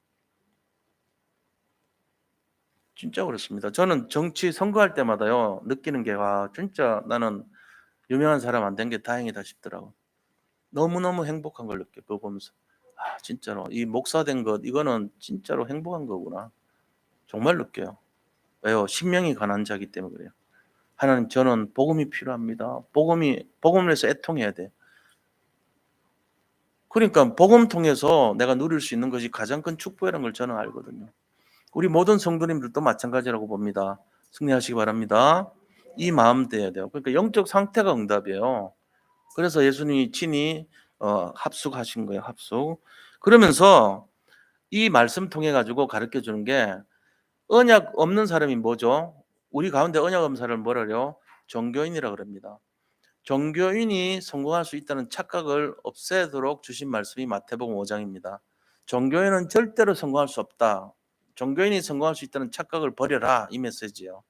[SPEAKER 1] 진짜 그렇습니다. 저는 정치 선거할 때마다요 느끼는 게 진짜 나는 유명한 사람 안 된 게 다행이다 싶더라고. 너무너무 행복한 걸 느껴요. 그거 보면서. 진짜로 이 목사 된 것 이거는 진짜로 행복한 거구나. 정말 느껴요. 왜요? 신명이 가난 자이기 때문에 그래요. 하나님, 저는 복음이 필요합니다. 복음을 해서 애통해야 돼. 그러니까 복음 통해서 내가 누릴 수 있는 것이 가장 큰 축복이라는 걸 저는 알거든요. 우리 모든 성도님들도 마찬가지라고 봅니다. 승리하시기 바랍니다. 이 마음 돼야 돼요. 그러니까 영적 상태가 응답이에요. 그래서 예수님이 친히 합숙하신 거예요. 합숙. 그러면서 이 말씀 통해 가지고 가르쳐 주는 게 언약 없는 사람이 뭐죠? 우리 가운데 언약 없는 사람을 뭐라 그래요? 종교인이라 그럽니다. 종교인이 성공할 수 있다는 착각을 없애도록 주신 말씀이 마태복음 5장입니다. 종교인은 절대로 성공할 수 없다. 종교인이 성공할 수 있다는 착각을 버려라. 이 메시지예요.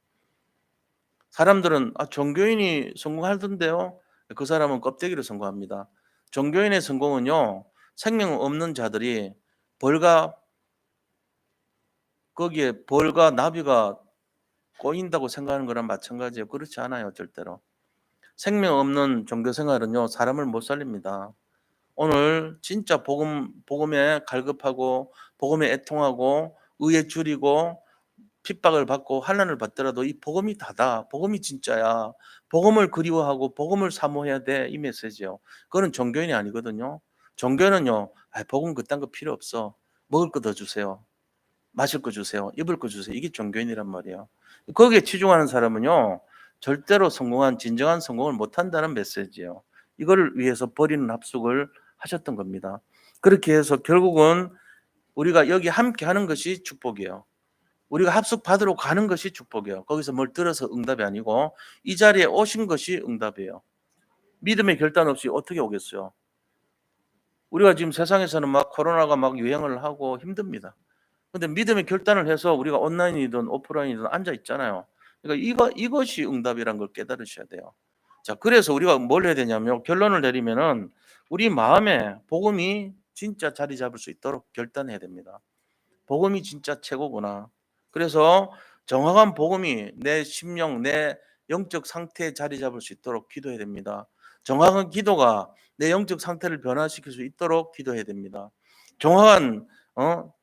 [SPEAKER 1] 사람들은 종교인이 성공하던데요. 그 사람은 껍데기로 성공합니다. 종교인의 성공은요. 생명 없는 자들이 벌과 거기에 벌과 나비가 꼬인다고 생각하는 거랑 마찬가지예요. 그렇지 않아요. 절대로. 생명 없는 종교 생활은요. 사람을 못 살립니다. 오늘 진짜 복음에 갈급하고 복음에 애통하고 의에 줄이고 핍박을 받고 환난을 받더라도 이 복음이 다다. 복음이 진짜야. 복음을 그리워하고 복음을 사모해야 돼. 이 메시지요. 그거는 종교인이 아니거든요. 종교는요. 복음 그딴 거 필요 없어. 먹을 거 더 주세요. 마실 거 주세요. 입을 거 주세요. 이게 종교인이란 말이에요. 거기에 치중하는 사람은요. 절대로 진정한 성공을 못 한다는 메시지예요. 이거를 위해서 버리는 합숙을 하셨던 겁니다. 그렇게 해서 결국은 우리가 여기 함께 하는 것이 축복이에요. 우리가 합숙 받으러 가는 것이 축복이에요. 거기서 뭘 들어서 응답이 아니고 이 자리에 오신 것이 응답이에요. 믿음의 결단 없이 어떻게 오겠어요? 우리가 지금 세상에서는 막 코로나가 막 유행을 하고 힘듭니다. 근데 믿음의 결단을 해서 우리가 온라인이든 오프라인이든 앉아 있잖아요. 그러니까 이것이 응답이란 걸 깨달으셔야 돼요. 자, 그래서 우리가 뭘 해야 되냐면 결론을 내리면은 우리 마음에 복음이 진짜 자리 잡을 수 있도록 결단해야 됩니다. 복음이 진짜 최고구나. 그래서 정확한 복음이 내 심령, 내 영적 상태에 자리 잡을 수 있도록 기도해야 됩니다. 정확한 기도가 내 영적 상태를 변화시킬 수 있도록 기도해야 됩니다. 정확한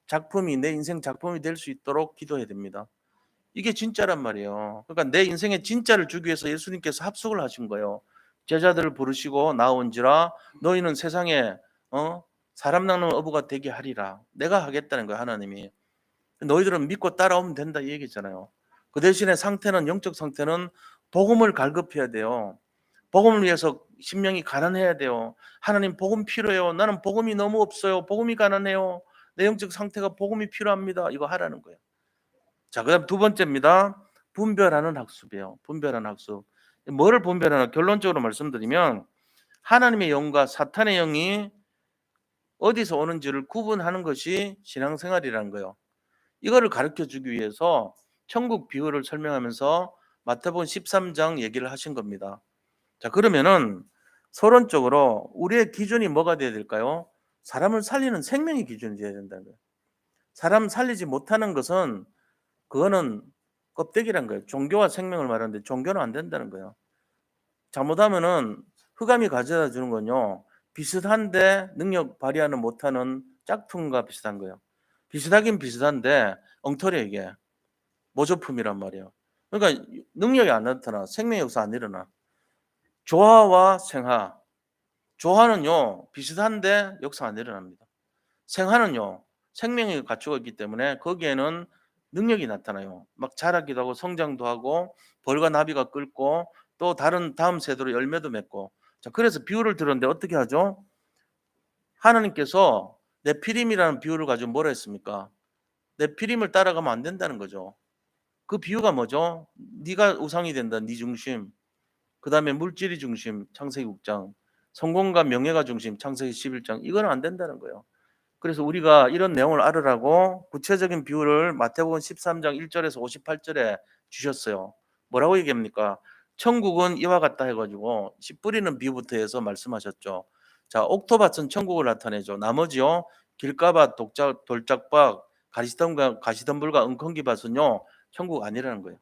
[SPEAKER 1] 작품이 내 인생 작품이 될 수 있도록 기도해야 됩니다. 이게 진짜란 말이에요. 그러니까 내 인생의 진짜를 주기 위해서 예수님께서 합숙을 하신 거예요. 제자들을 부르시고 나온지라 너희는 세상에 사람 낚는 어부가 되게 하리라. 내가 하겠다는 거예요, 하나님이. 너희들은 믿고 따라오면 된다 이 얘기잖아요. 그 대신에 상태는 영적 상태는 복음을 갈급해야 돼요. 복음을 위해서 심령이 가난해야 돼요. 하나님 복음 필요해요. 나는 복음이 너무 없어요. 복음이 가난해요. 내 영적 상태가 복음이 필요합니다. 이거 하라는 거예요. 자, 그다음 두 번째입니다. 분별하는 학습이에요. 분별하는 학습. 뭐를 분별하나 결론적으로 말씀드리면 하나님의 영과 사탄의 영이 어디서 오는지를 구분하는 것이 신앙생활이라는 거예요. 이거를 가르쳐 주기 위해서 천국 비유를 설명하면서 마태복음 13장 얘기를 하신 겁니다. 자, 그러면은 서론적으로 우리의 기준이 뭐가 돼야 될까요? 사람을 살리는 생명의 기준이 돼야 된다는 거예요. 사람 살리지 못하는 것은 그거는 껍데기란 거예요. 종교와 생명을 말하는데 종교는 안 된다는 거예요. 잘못하면은 흑암이 가져다 주는 건요. 비슷한데 능력 발휘하는 못하는 짝퉁과 비슷한 거예요. 비슷하긴 비슷한데 엉터리야 이게. 모조품이란 말이에요. 그러니까 능력이 안 나타나. 생명의 역사 안 일어나. 조화와 생화. 조화는요. 비슷한데 역사 안 일어납니다. 생화는요. 생명이 갖추고 있기 때문에 거기에는 능력이 나타나요. 막 자라기도 하고 성장도 하고 벌과 나비가 끓고 또 다음 세대로 열매도 맺고. 자, 그래서 비유를 들었는데 어떻게 하죠? 하나님께서 네피림이라는 비유를 가지고 뭐라 했습니까? 네피림을 따라가면 안 된다는 거죠. 그 비유가 뭐죠? 네가 우상이 된다. 네 중심. 그다음에 물질이 중심. 창세기 6장. 성공과 명예가 중심. 창세기 11장. 이거는 안 된다는 거예요. 그래서 우리가 이런 내용을 알으라고 구체적인 비유를 마태복음 13장 1절에서 58절에 주셨어요. 뭐라고 얘기합니까? 천국은 이와 같다 해가지고 씨 뿌리는 비유부터 해서 말씀하셨죠. 자, 옥토밭은 천국을 나타내죠. 나머지요, 길가밭, 돌짝밭, 가시덤불과 은kon기밭은요, 천국 아니라는 거예요.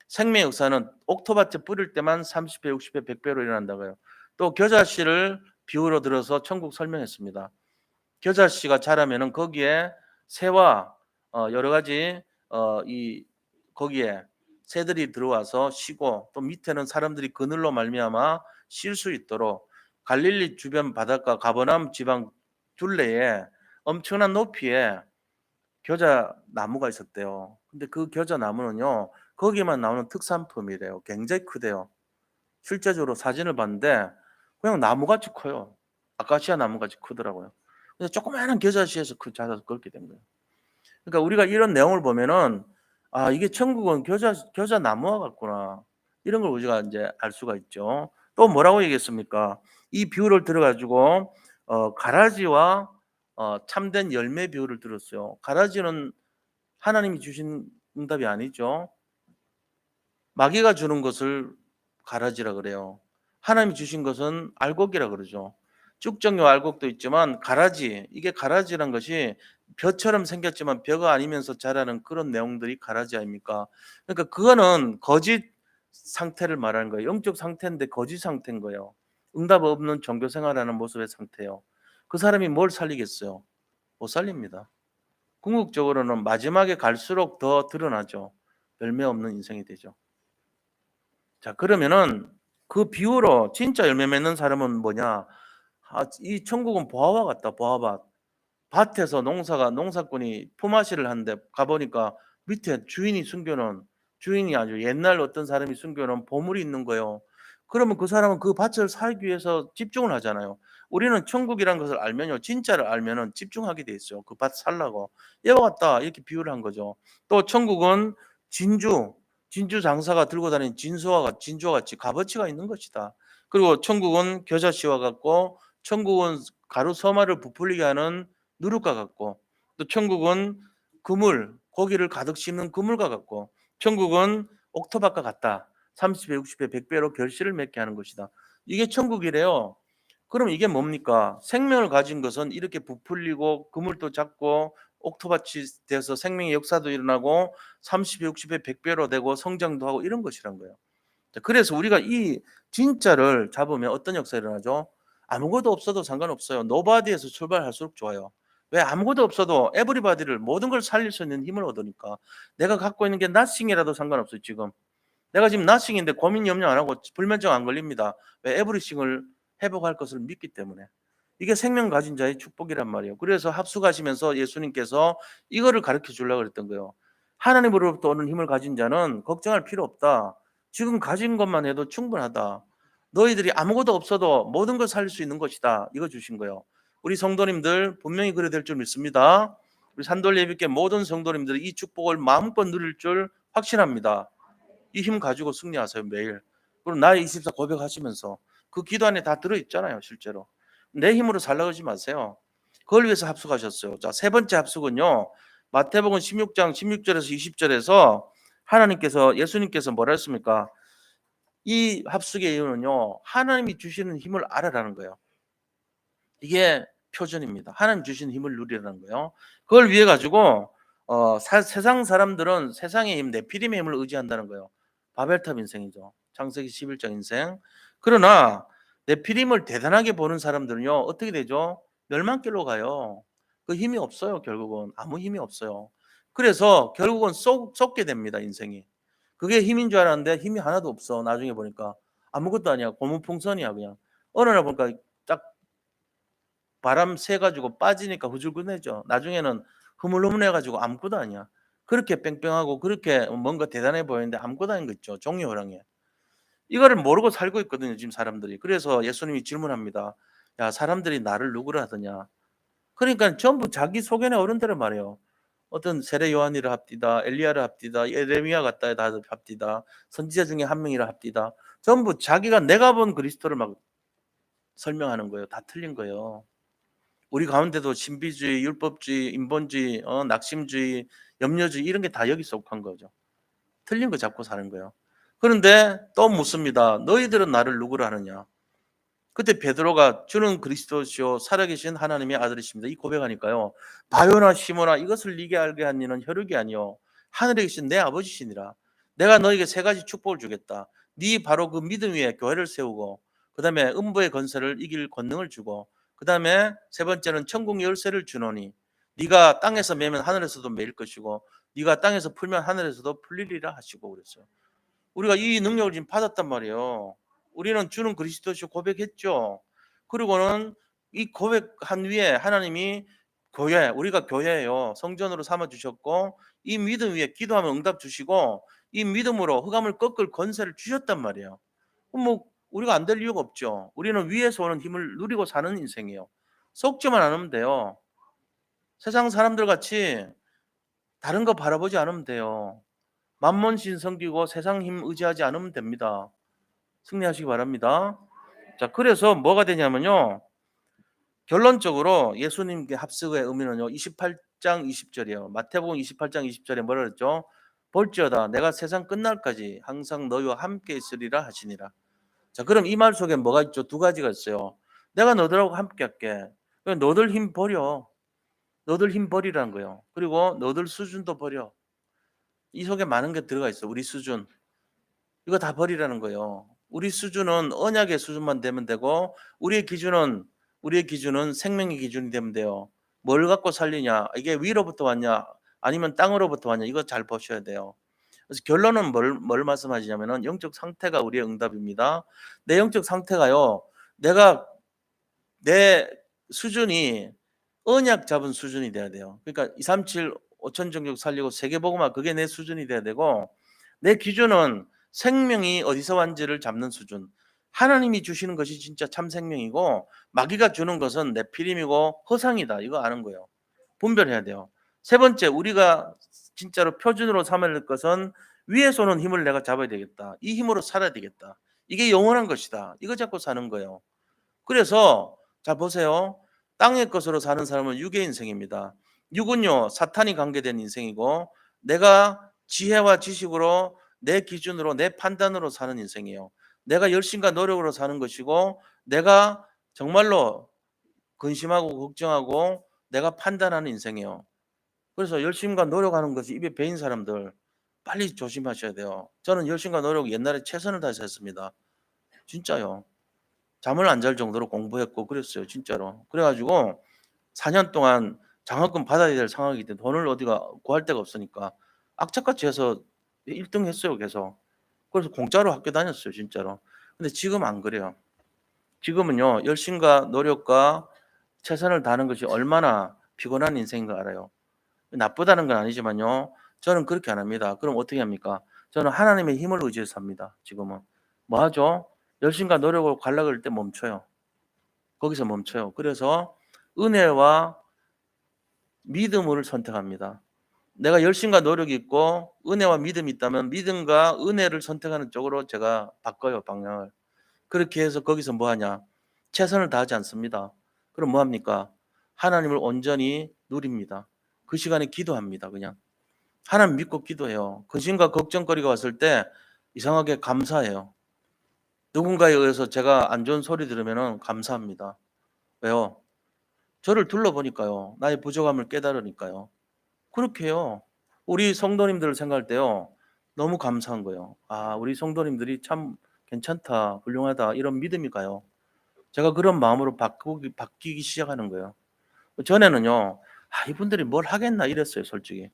[SPEAKER 1] 생명의 역사는 옥토밭에 뿌릴 때만 30배, 60배, 100배로 일어난다고요. 또 겨자씨를 비유로 들어서 천국 설명했습니다. 겨자씨가 자라면은 거기에 새와 여러 가지 이 거기에 새들이 들어와서 쉬고, 또 밑에는 사람들이 그늘로 말미암아 쉴 수 있도록 갈릴리 주변 바닷가 가버나움 지방 둘레에 엄청난 높이에 겨자 나무가 있었대요. 근데 그 겨자 나무는요, 거기만 나오는 특산품이래요. 굉장히 크대요. 실제적으로 사진을 봤는데 그냥 나무같이 커요. 아카시아 나무같이 크더라고요. 근데 조그마한 겨자씨에서 자라서 그렇게 된 거예요. 그러니까 우리가 이런 내용을 보면은 아, 이게 천국은 겨자 나무와 같구나. 이런 걸 우리가 이제 알 수가 있죠. 또 뭐라고 얘기했습니까? 이 비유를 들어가지고 가라지와 참된 열매 비유를 들었어요. 가라지는 하나님이 주신 응답이 아니죠. 마귀가 주는 것을 가라지라 그래요. 하나님이 주신 것은 알곡이라 그러죠. 쭉정요 알곡도 있지만 가라지, 이게 가라지란 것이 벼처럼 생겼지만 벼가 아니면서 자라는 그런 내용들이 가라지 아닙니까? 그러니까 그거는 거짓 상태를 말하는 거예요. 영적 상태인데 거짓 상태인 거예요. 응답 없는 종교 생활하는 모습의 상태예요. 그 사람이 뭘 살리겠어요? 못 살립니다. 궁극적으로는 마지막에 갈수록 더 드러나죠. 열매 없는 인생이 되죠. 자, 그러면은 그 비유로 진짜 열매 맺는 사람은 뭐냐? 아, 이 천국은 보아와 같다. 보아밭. 밭에서 농사꾼이 품앗이를 하는데 가보니까 밑에 주인이 아주 옛날 어떤 사람이 숨겨놓은 보물이 있는 거예요. 그러면 그 사람은 그 밭을 살기 위해서 집중을 하잖아요. 우리는 천국이라는 것을 알면요, 진짜를 알면은 집중하게 돼 있어요. 그 밭 살라고. 이와 같다 이렇게 비유를 한 거죠. 또 천국은 진주, 진주 장사가 들고 다니는 진주와 같이 값어치가 있는 것이다. 그리고 천국은 겨자씨와 같고, 천국은 가루 서마를 부풀리게 하는 누룩과 같고, 또 천국은 고기를 가득 씹는 그물과 같고, 천국은 옥토밭과 같다. 30배, 60배, 100배로 결실을 맺게 하는 것이다. 이게 천국이래요. 그럼 이게 뭡니까? 생명을 가진 것은 이렇게 부풀리고 그물도 잡고 옥토밭이 돼서 생명의 역사도 일어나고 30배, 60배, 100배로 되고 성장도 하고 이런 것이란 거예요. 그래서 우리가 이 진짜를 잡으면 어떤 역사가 일어나죠? 아무것도 없어도 상관없어요. 노바디에서 출발할수록 좋아요. 왜? 아무것도 없어도 에브리바디를 모든 걸 살릴 수 있는 힘을 얻으니까. 내가 갖고 있는 게 nothing이라도 상관없어요. 지금 내가 지금 nothing인데 고민 염려 안 하고 불면증 안 걸립니다. 왜? 에브리싱을 회복할 것을 믿기 때문에. 이게 생명 가진 자의 축복이란 말이에요. 그래서 합숙하시면서 예수님께서 이거를 가르쳐 주려고 그랬던 거예요. 하나님으로부터 오는 힘을 가진 자는 걱정할 필요 없다. 지금 가진 것만 해도 충분하다. 너희들이 아무것도 없어도 모든 걸 살릴 수 있는 것이다. 이거 주신 거예요. 우리 성도님들 분명히 그래 될 줄 믿습니다. 우리 산돌 예비께 모든 성도님들이 이 축복을 마음껏 누릴 줄 확신합니다. 이 힘 가지고 승리하세요, 매일. 그리고 나의 24 고백하시면서 그 기도 안에 다 들어있잖아요, 실제로. 내 힘으로 살려고 하지 마세요. 그걸 위해서 합숙하셨어요. 자, 세 번째 합숙은요, 마태복음 16장 16절에서 20절에서 예수님께서 뭐라 했습니까? 이 합숙의 이유는요, 하나님이 주시는 힘을 알아라는 거예요. 이게 표준입니다. 하나님 주시는 힘을 누리라는 거예요. 그걸 위해 가지고 세상 사람들은 세상의 힘, 네피림의 힘을 의지한다는 거예요. 바벨탑 인생이죠. 창세기 11장 인생. 그러나 네피림을 대단하게 보는 사람들은요, 어떻게 되죠? 멸망길로 가요. 그 힘이 없어요. 결국은 아무 힘이 없어요. 그래서 결국은 쏟게 됩니다. 인생이. 그게 힘인 줄 알았는데 힘이 하나도 없어. 나중에 보니까 아무것도 아니야. 고무풍선이야 그냥. 어느 날 보니까 딱 바람 새 가지고 빠지니까 후줄근해져. 나중에는 흐물흐물해 가지고 아무것도 아니야. 그렇게 뺑뺑하고 그렇게 뭔가 대단해 보이는데 아무것도 아닌 거 있죠. 종이호랑이. 이거를 모르고 살고 있거든요, 지금 사람들이. 그래서 예수님이 질문합니다. 야, 사람들이 나를 누구라 하더냐? 그러니까 전부 자기 소견에 어른대로 말해요. 어떤 세례 요한이라 합디다. 엘리야라 합디다. 예레미야 같다 다 합디다. 선지자 중에 한 명이라 합디다. 전부 자기가 내가 본 그리스도를 막 설명하는 거예요. 다 틀린 거예요. 우리 가운데도 신비주의, 율법주의, 인본주의, 낙심주의, 염려주의 이런 게 다 여기 속한 거죠. 틀린 거 잡고 사는 거예요. 그런데 또 묻습니다. 너희들은 나를 누구로 하느냐? 그때 베드로가 주는 그리스도시요 살아계신 하나님의 아들이십니다. 이 고백하니까요. 바요나 시모나 이것을 네게 알게 한 이는 혈육이 아니요 하늘에 계신 내 아버지시니라. 내가 너에게 세 가지 축복을 주겠다. 네 바로 그 믿음 위에 교회를 세우고 그다음에 음부의 건설을 이길 권능을 주고 그다음에 세 번째는 천국 열쇠를 주노니 네가 땅에서 매면 하늘에서도 매일 것이고 네가 땅에서 풀면 하늘에서도 풀리리라 하시고 그랬어요. 우리가 이 능력을 지금 받았단 말이에요. 우리는 주는 그리스도시고 고백했죠. 그리고는 이 고백한 위에 하나님이 교회, 우리가 교회예요. 성전으로 삼아 주셨고 이 믿음 위에 기도하면 응답 주시고 이 믿음으로 흑암을 꺾을 권세를 주셨단 말이에요. 그럼 뭐 우리가 안 될 이유가 없죠. 우리는 위에서 오는 힘을 누리고 사는 인생이에요. 속지만 않으면 돼요. 세상 사람들 같이 다른 거 바라보지 않으면 돼요. 만몬신 섬기고 세상 힘 의지하지 않으면 됩니다. 승리하시기 바랍니다. 자, 그래서 뭐가 되냐면요. 결론적으로 예수님께 합석의 의미는요. 28장 20절이에요. 마태복음 28장 20절에 뭐라 그랬죠? 볼지어다 내가 세상 끝날까지 항상 너희와 함께 있으리라 하시니라. 자, 그럼 이 말 속에 뭐가 있죠? 두 가지가 있어요. 내가 너들하고 함께 할게. 너들 힘 버려. 너들 힘 버리라는 거예요. 그리고 너들 수준도 버려. 이 속에 많은 게 들어가 있어. 우리 수준. 이거 다 버리라는 거예요. 우리 수준은 언약의 수준만 되면 되고 우리의 기준은 생명의 기준이 되면 돼요. 뭘 갖고 살리냐? 이게 위로부터 왔냐? 아니면 땅으로부터 왔냐? 이거 잘 보셔야 돼요. 그래서 결론은 뭘 말씀하시냐면은 영적 상태가 우리의 응답입니다. 내 영적 상태가요. 내 수준이 언약 잡은 수준이 돼야 돼요. 그러니까 237 5천 종족 살리고 세계복음화 그게 내 수준이 돼야 되고 내 기준은 생명이 어디서 왔는지를 잡는 수준. 하나님이 주시는 것이 진짜 참 생명이고 마귀가 주는 것은 네피림이고 허상이다. 이거 아는 거예요. 분별해야 돼요. 세 번째, 우리가 진짜로 표준으로 삼아야 될 것은 위에서 오는 힘을 내가 잡아야 되겠다. 이 힘으로 살아야 되겠다. 이게 영원한 것이다. 이거 잡고 사는 거예요. 그래서 자 보세요. 땅의 것으로 사는 사람은 육의 인생입니다. 육은요 사탄이 관계된 인생이고 내가 지혜와 지식으로 내 기준으로 내 판단으로 사는 인생이에요. 내가 열심과 노력으로 사는 것이고 내가 정말로 근심하고 걱정하고 내가 판단하는 인생이에요. 그래서 열심과 노력하는 것이 입에 배인 사람들 빨리 조심하셔야 돼요. 저는 열심과 노력 옛날에 최선을 다해서 했습니다. 진짜요. 잠을 안 잘 정도로 공부했고 그랬어요 진짜로. 그래 가지고 4년 동안 장학금 받아야 될 상황이기 때문에 돈을 어디가 구할 데가 없으니까 악착같이 해서 1등 했어요 계속. 그래서 공짜로 학교 다녔어요 진짜로. 근데 지금 안 그래요. 지금은요 열심과 노력과 최선을 다하는 것이 얼마나 피곤한 인생인 걸 알아요. 나쁘다는 건 아니지만요. 저는 그렇게 안 합니다. 그럼 어떻게 합니까? 저는 하나님의 힘을 의지해서 삽니다. 지금은. 뭐 하죠? 열심과 노력을 가려고 할 때 멈춰요. 거기서 멈춰요. 그래서 은혜와 믿음을 선택합니다. 내가 열심과 노력이 있고 은혜와 믿음이 있다면 믿음과 은혜를 선택하는 쪽으로 제가 바꿔요, 방향을. 그렇게 해서 거기서 뭐 하냐? 최선을 다하지 않습니다. 그럼 뭐 합니까? 하나님을 온전히 누립니다. 그 시간에 기도합니다, 그냥. 하나님 믿고 기도해요. 근심과 걱정거리가 왔을 때 이상하게 감사해요. 누군가에 의해서 제가 안 좋은 소리 들으면 감사합니다. 왜요? 저를 둘러보니까요. 나의 부족함을 깨달으니까요. 그렇게 해요. 우리 성도님들을 생각할 때요. 너무 감사한 거예요. 아, 우리 성도님들이 참 괜찮다, 훌륭하다 이런 믿음이 가요. 제가 그런 마음으로 바뀌기 시작하는 거예요. 전에는요. 아, 이분들이 뭘 하겠나 이랬어요, 솔직히.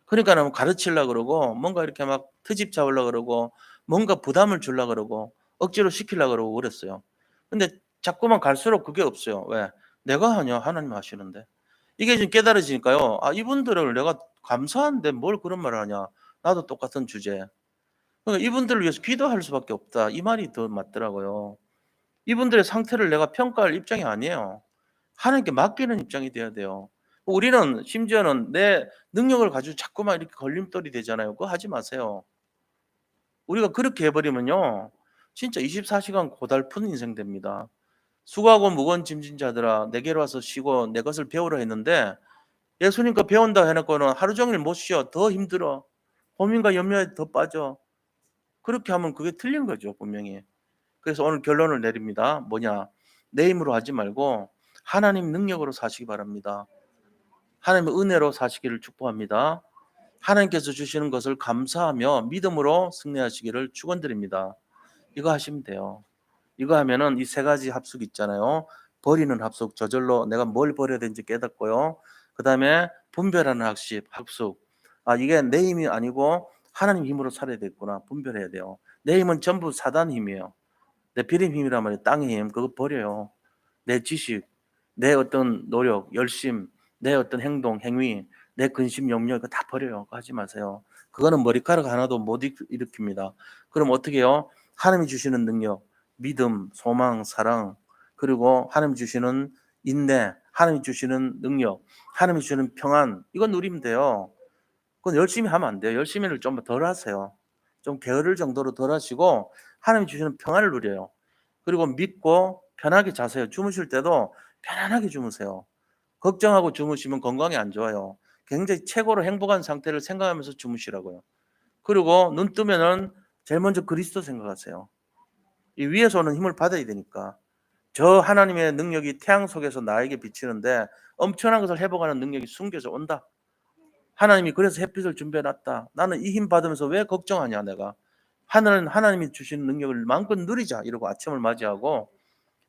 [SPEAKER 1] 그러니까는 가르치려고 그러고 뭔가 이렇게 막 트집 잡으려고 그러고 뭔가 부담을 주려고 그러고 억지로 시키려고 그러고 그랬어요. 근데 자꾸만 갈수록 그게 없어요. 왜? 내가 하냐? 하나님 하시는데. 이게 지금 깨달아지니까요. 아, 이분들을 내가 감사한데 뭘 그런 말을 하냐? 나도 똑같은 주제. 그러니까 이분들을 위해서 기도할 수밖에 없다. 이 말이 더 맞더라고요. 이분들의 상태를 내가 평가할 입장이 아니에요. 하나님께 맡기는 입장이 돼야 돼요. 우리는 심지어는 내 능력을 가지고 자꾸만 이렇게 걸림돌이 되잖아요. 그거 하지 마세요. 우리가 그렇게 해버리면요, 진짜 24시간 고달픈 인생 됩니다. 수고하고 무거운 짐진 자들아 내게로 와서 쉬고 내 것을 배우라 했는데, 예수님 거 배운다 해놓고는 하루 종일 못 쉬어. 더 힘들어. 고민과 염려에 더 빠져. 그렇게 하면 그게 틀린 거죠, 분명히. 그래서 오늘 결론을 내립니다. 뭐냐? 내 힘으로 하지 말고 하나님 능력으로 사시기 바랍니다. 하나님의 은혜로 사시기를 축복합니다. 하나님께서 주시는 것을 감사하며 믿음으로 승리하시기를 축원드립니다. 이거 하시면 돼요. 이거 하면은 이 세 가지 합숙 있잖아요. 버리는 합숙, 저절로 내가 뭘 버려야 되는지 깨닫고요. 그다음에 분별하는 합숙. 아, 이게 내 힘이 아니고 하나님 힘으로 살아야 되겠구나. 분별해야 돼요. 내 힘은 전부 사단 힘이에요. 내 비림 힘이란 말이에요. 땅의 힘. 그거 버려요. 내 지식, 내 어떤 노력, 열심, 내 어떤 행동, 행위, 내 근심, 염려 이거 다 버려요. 그거 하지 마세요. 그거는 머리카락 하나도 못 일으킵니다. 그럼 어떻게 해요? 하나님이 주시는 능력, 믿음, 소망, 사랑, 그리고 하나님이 주시는 인내, 하나님이 주시는 능력, 하나님이 주시는 평안, 이건 누리면 돼요. 그건 열심히 하면 안 돼요. 열심히를 좀 덜 하세요. 좀 게으를 정도로 덜 하시고 하나님이 주시는 평안을 누려요. 그리고 믿고 편하게 자세요. 주무실 때도 편안하게 주무세요. 걱정하고 주무시면 건강에 안 좋아요. 굉장히 최고로 행복한 상태를 생각하면서 주무시라고요. 그리고 눈 뜨면은 제일 먼저 그리스도 생각하세요. 이 위에서 오는 힘을 받아야 되니까. 저 하나님의 능력이 태양 속에서 나에게 비치는데 엄청난 것을 회복하는 능력이 숨겨져 온다. 하나님이 그래서 햇빛을 준비해 놨다. 나는 이 힘 받으면서 왜 걱정하냐 내가. 하늘은 하나님이 주신 능력을 마음껏 누리자 이러고 아침을 맞이하고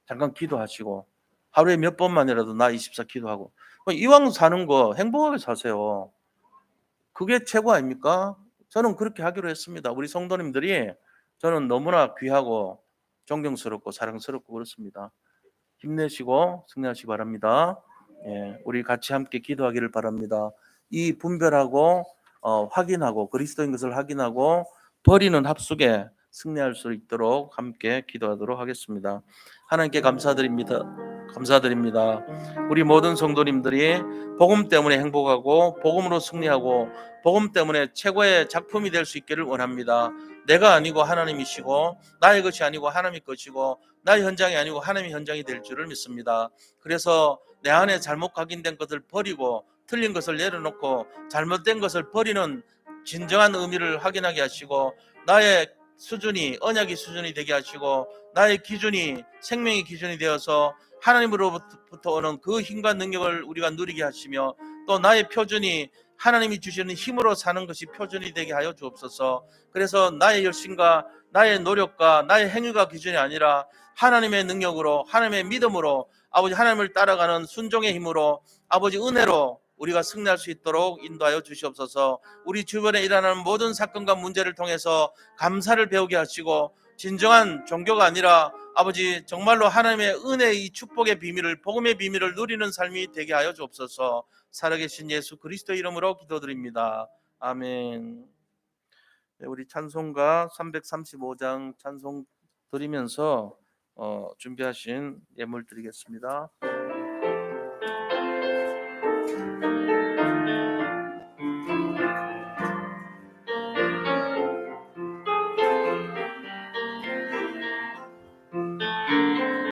[SPEAKER 1] 잠깐 기도하시고 하루에 몇 번만이라도 나 24 기도하고 이왕 사는 거 행복하게 사세요. 그게 최고 아닙니까? 저는 그렇게 하기로 했습니다. 우리 성도님들이 저는 너무나 귀하고 존경스럽고 사랑스럽고 그렇습니다. 힘내시고 승리하시기 바랍니다. 예, 우리 같이 함께 기도하기를 바랍니다. 이 분별하고 확인하고 그리스도인 것을 확인하고 버리는 합숙에 승리할 수 있도록 함께 기도하도록 하겠습니다. 하나님께 감사드립니다. 감사드립니다. 우리 모든 성도님들이 복음 때문에 행복하고 복음으로 승리하고 복음 때문에 최고의 작품이 될 수 있기를 원합니다. 내가 아니고 하나님이시고 나의 것이 아니고 하나님의 것이고 나의 현장이 아니고 하나님의 현장이 될 줄을 믿습니다. 그래서 내 안에 잘못 각인된 것을 버리고 틀린 것을 내려놓고 잘못된 것을 버리는 진정한 의미를 확인하게 하시고 나의 수준이 언약의 수준이 되게 하시고 나의 기준이 생명의 기준이 되어서 하나님으로부터 오는 그 힘과 능력을 우리가 누리게 하시며 또 나의 표준이 하나님이 주시는 힘으로 사는 것이 표준이 되게 하여 주옵소서. 그래서 나의 열심과 나의 노력과 나의 행위가 기준이 아니라 하나님의 능력으로 하나님의 믿음으로 아버지 하나님을 따라가는 순종의 힘으로 아버지 은혜로 우리가 승리할 수 있도록 인도하여 주시옵소서. 우리 주변에 일어나는 모든 사건과 문제를 통해서 감사를 배우게 하시고 진정한 종교가 아니라 아버지 정말로 하나님의 은혜의 축복의 비밀을 복음의 비밀을 누리는 삶이 되게 하여 주옵소서. 살아계신 예수 그리스도 이름으로 기도드립니다. 아멘. 네, 우리 찬송가 335장 찬송 드리면서 준비하신 예물 드리겠습니다.